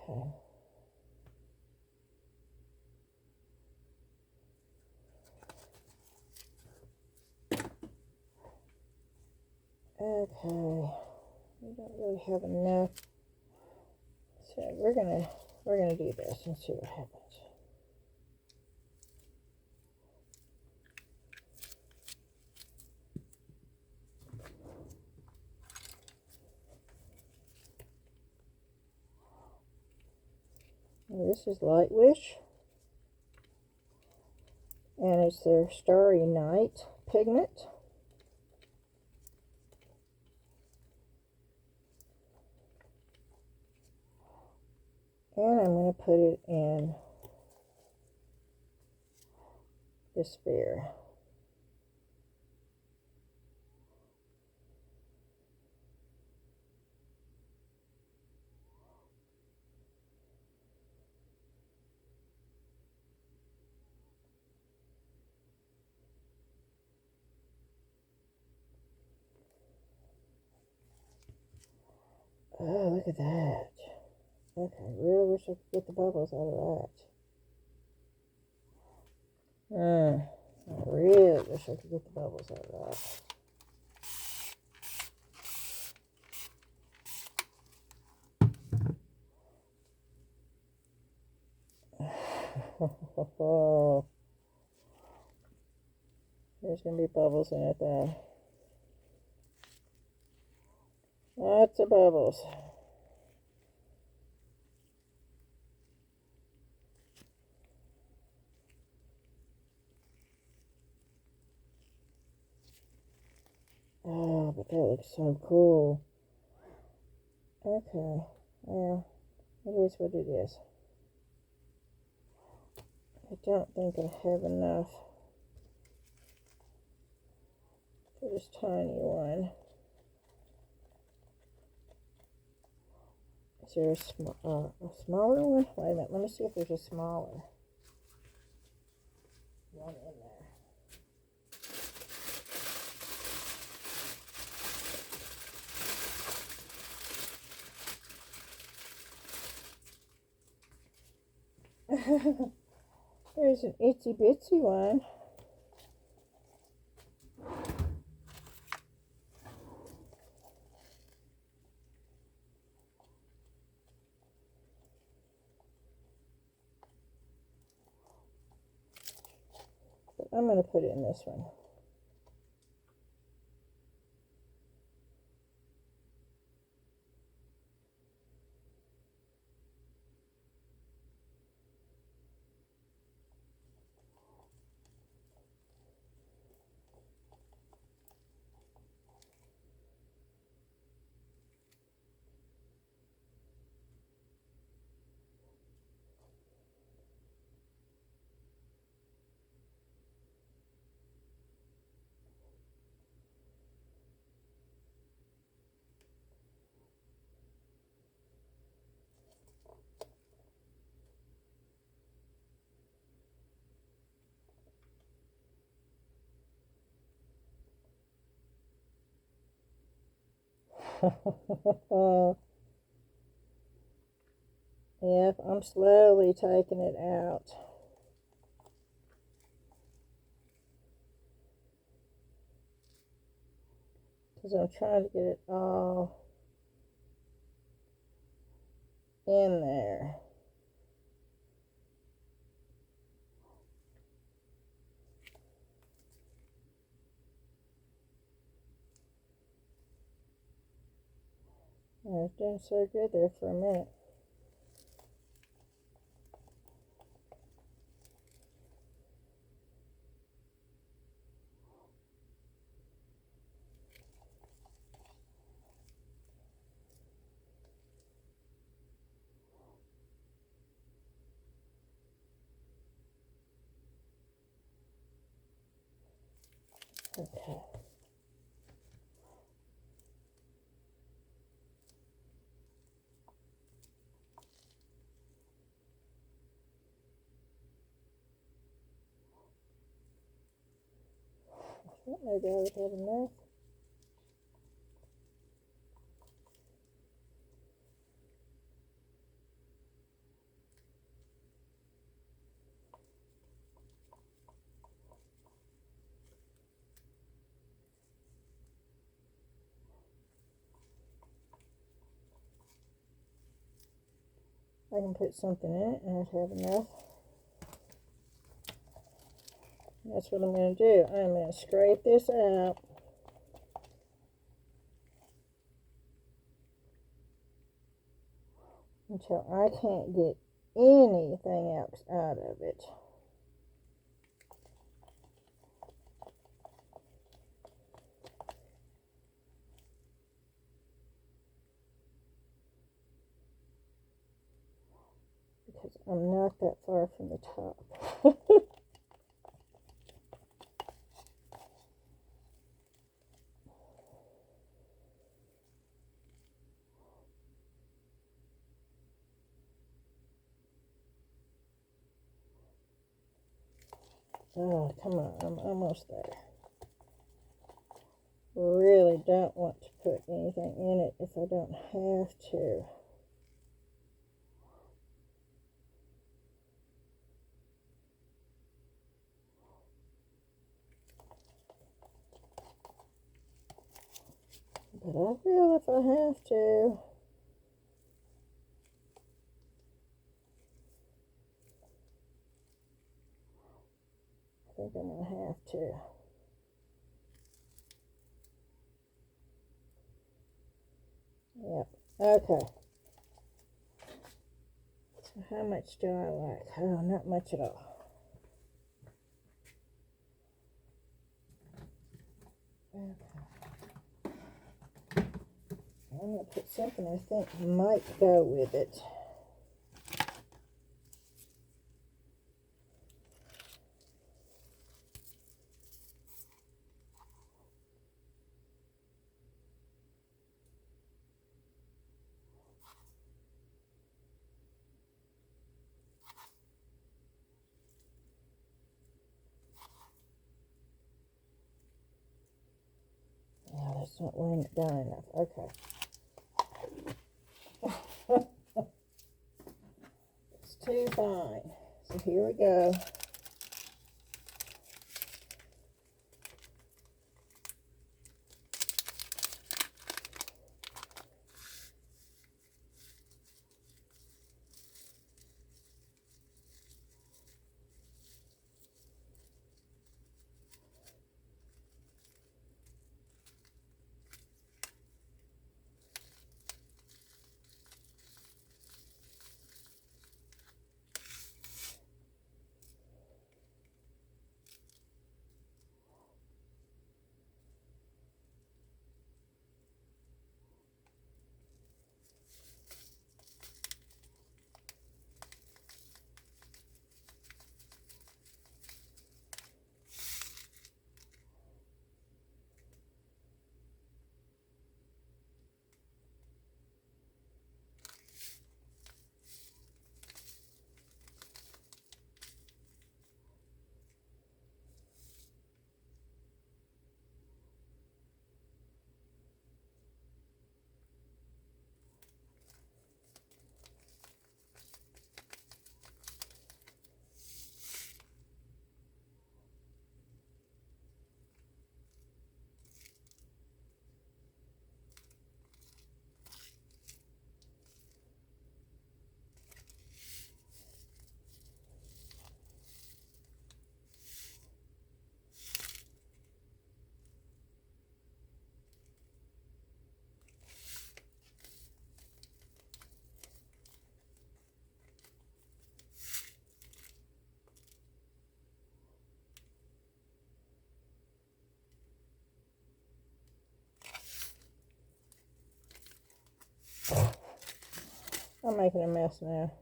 Okay. Okay. We don't really have enough. So we're gonna do this and see what happens. And this is Light Wish, and it's their Starry Night pigment. And I'm going to put it in Despair. Oh, look at that. Okay, I really wish I could get the bubbles out of that. I really wish I could get the bubbles out of that. There's going to be bubbles in it though. Lots of bubbles. Oh, but that looks so cool. Okay, well, it is what it is. I don't think I have enough for this tiny one. Is there a smaller one? Wait a minute, let me see if there's a smaller one in there. There's an itsy bitsy one. But I'm going to put it in this one. Yep, I'm slowly taking it out. Because I'm trying to get it all in there. I was doing so good there for a minute. Okay. Maybe I would have enough. I can put something in it and I'd have enough. That's what I'm going to do. I'm going to scrape this out. Until I can't get anything else out of it. Because I'm not that far from the top. Oh, come on, I'm almost there. Really don't want to put anything in it if I don't have to. But I will if I have to. I think I'm going to have to. Yep. Okay. So how much do I like? Oh, not much at all. Okay. I'm going to put something I think might go with it. No, that's not weighing it down enough. Okay. It's too fine. So here we go. I'm making a mess now.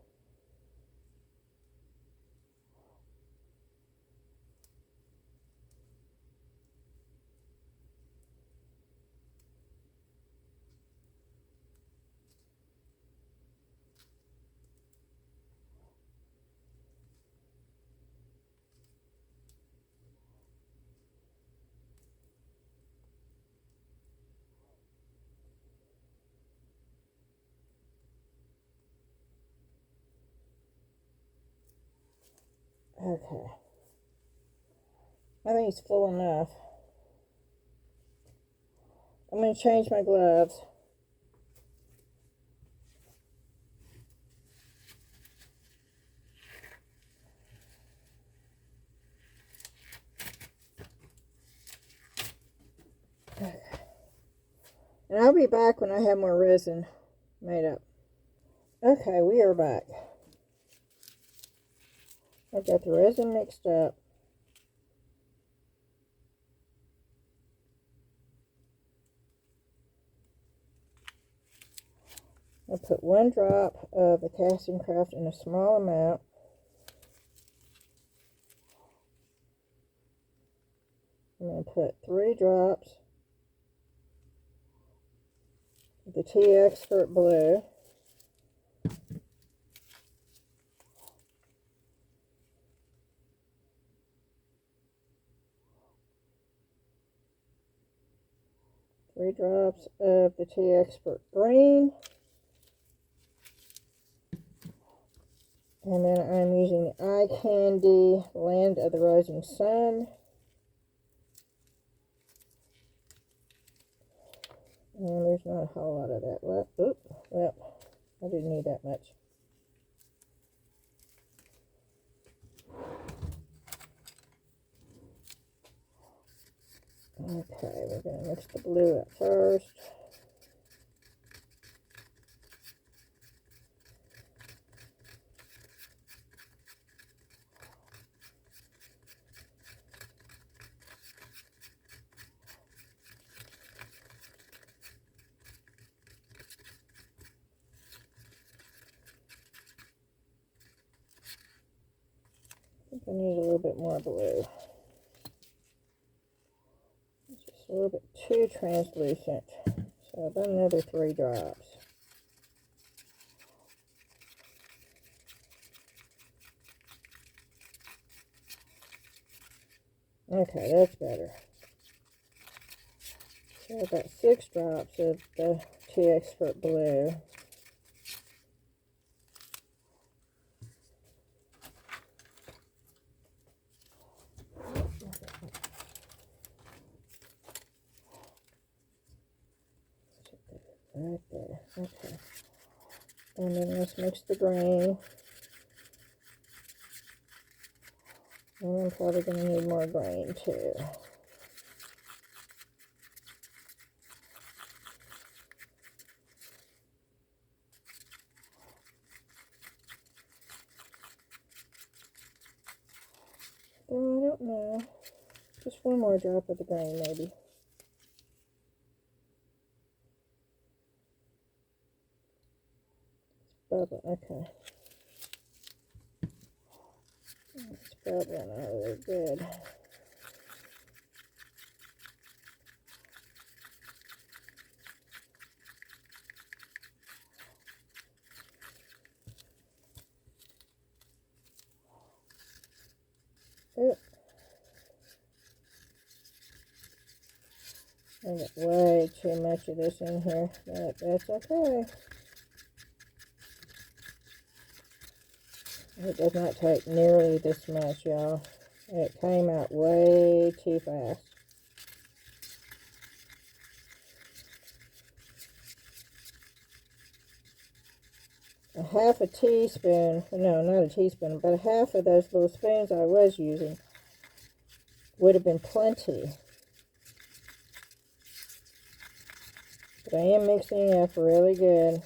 Okay. I think it's full enough. I'm going to change my gloves. Okay. And I'll be back when I have more resin made up. Okay, we are back. I've got the resin mixed up. I'll put 1 drop of the casting craft in a small amount. I'm going to put 3 drops of the Tea Expert Blue. Three drops of the Tea Expert Green. And then I'm using the Eye Candy Land of the Rising Sun. And there's not a whole lot of that. Well, I didn't need that much. Okay, we're going to mix the blue up first. I think I need a little bit more blue. It's just a little bit too translucent. So about another 3 drops. Okay, that's better. So about 6 drops of the Tea Expert Blue. Right there. Okay. And then let's mix the green. And I'm probably going to need more green too. I don't know. Just one more drop of the green maybe. Bubble. Okay. It's bubbling out really good. Oop. I got way too much of this in here, but that's okay. It does not take nearly this much, y'all. It came out way too fast. A half a teaspoon, no, not a teaspoon, but a half of those little spoons I was using would have been plenty. But I am mixing it up really good.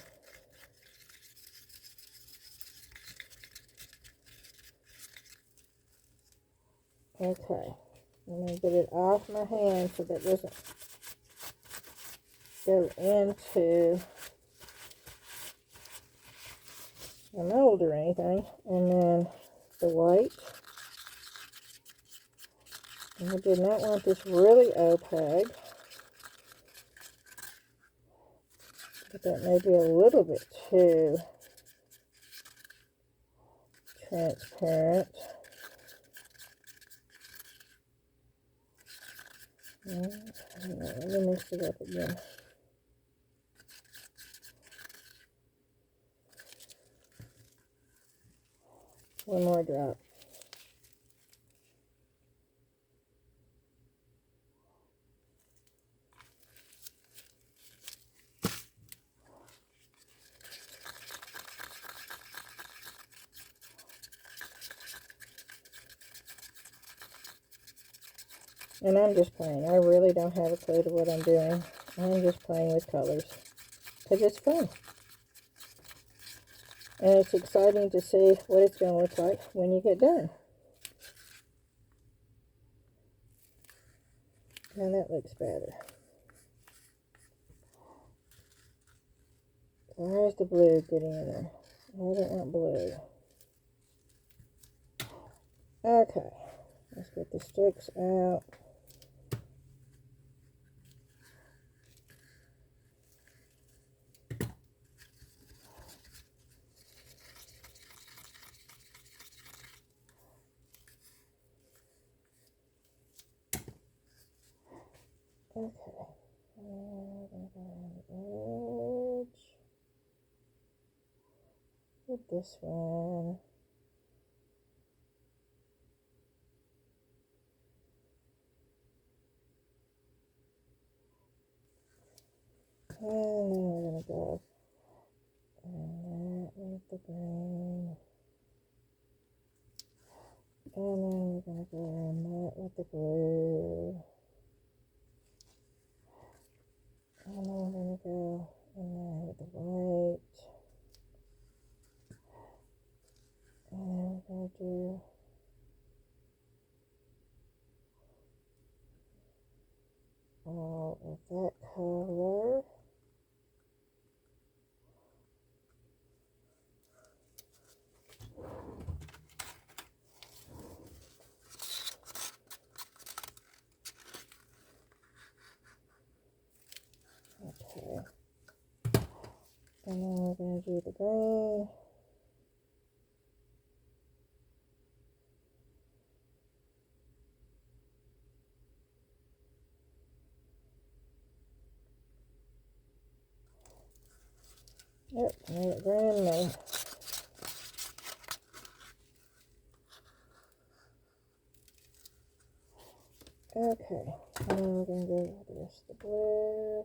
Okay, I'm going to get it off my hand so that it doesn't go into a mold or anything. And then the white. And I did not want this really opaque. But that may be a little bit too transparent. Let me mix it up again. One more drop. And I'm just playing. I really don't have a clue to what I'm doing. I'm just playing with colors. Because it's fun. And it's exciting to see what it's going to look like when you get done. And that looks better. Where's the blue getting in there? I don't want blue. Okay. Let's get the sticks out. Okay. Edge. With this one. And then we're going to go and that with the green. And then we're going to go in that with the blue. And then we're going to go in there with the white. And then we're going to do all of that color. Okay. And then we're going to do the green. Yep, made it brand new. Okay, and then we're going to go with the rest of the blue.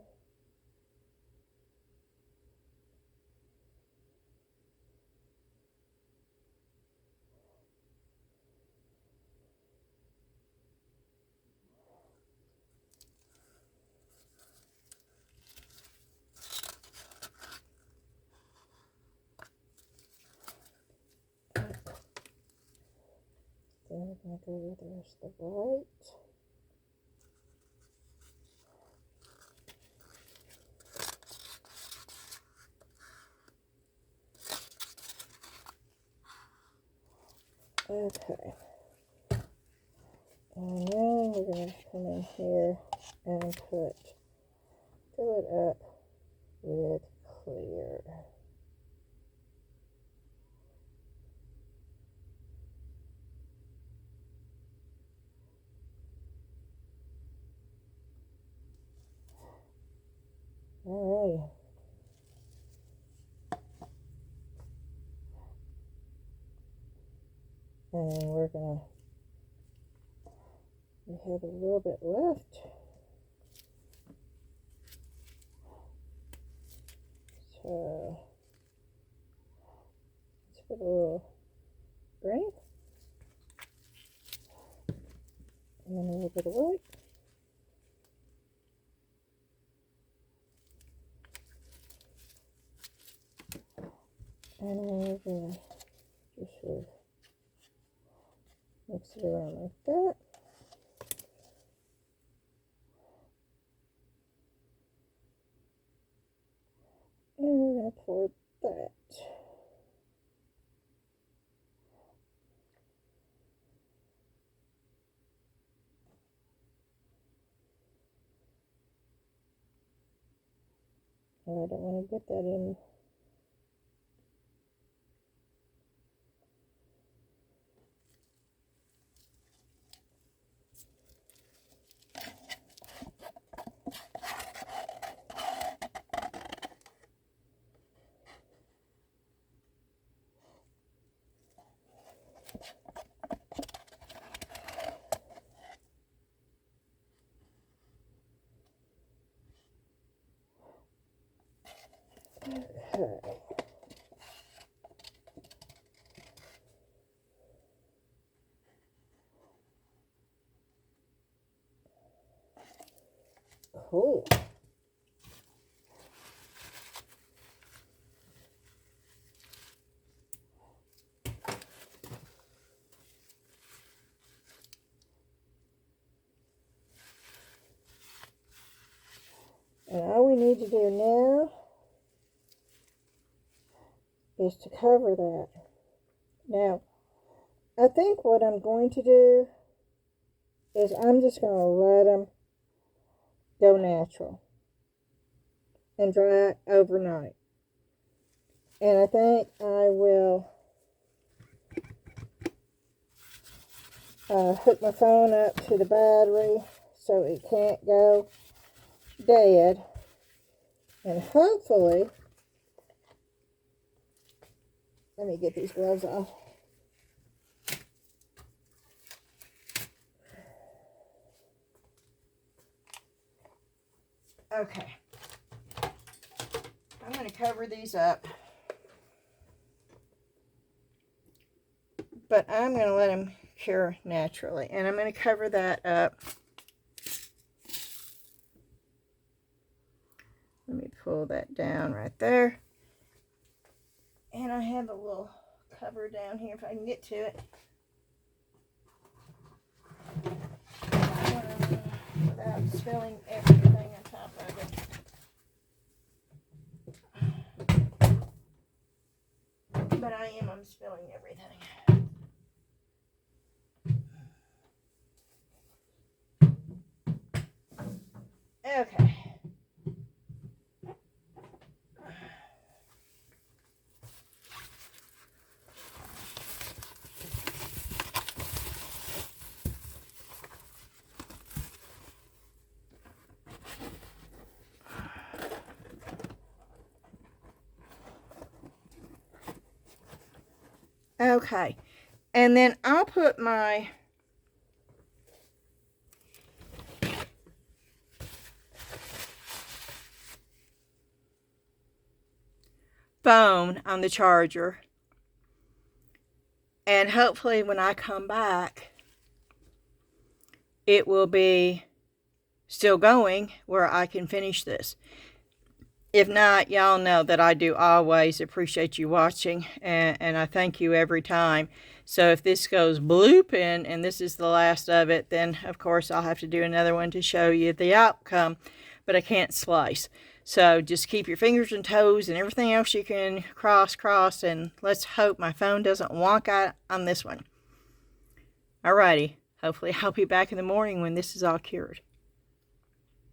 Then we're going to go with the rest of the white. Okay. And then we're going to come in here and fill it up with clear. Alrighty. And we're going to, we have a little bit left. So, let's put a little green. And then a little bit of white. And then we're going to just sort of mix it around like that. And we're going to pour that. And I don't want to get that in. Okay. Cool. And all we need to do now is to cover that. Now, I think what I'm going to do is I'm just going to let them go natural and dry overnight. And I think I will hook my phone up to the battery so it can't go dead. And hopefully, let me get these gloves off. Okay. to cover these up. But I'm going to let them cure naturally. And I'm going to cover that up. Let me pull that down right there. And I have a little cover down here if I can get to it. Without spilling everything on top of it. But I'm spilling everything. Okay. Okay, and then I'll put my phone on the charger, and hopefully when I come back it will be still going where I can finish this. If not, y'all know that I do always appreciate you watching, and I thank you every time. So if this goes bloop and this is the last of it, then of course I'll have to do another one to show you the outcome, but I can't slice. So just keep your fingers and toes and everything else you can cross, and let's hope my phone doesn't wonk out on this one. Alrighty, hopefully I'll be back in the morning when this is all cured.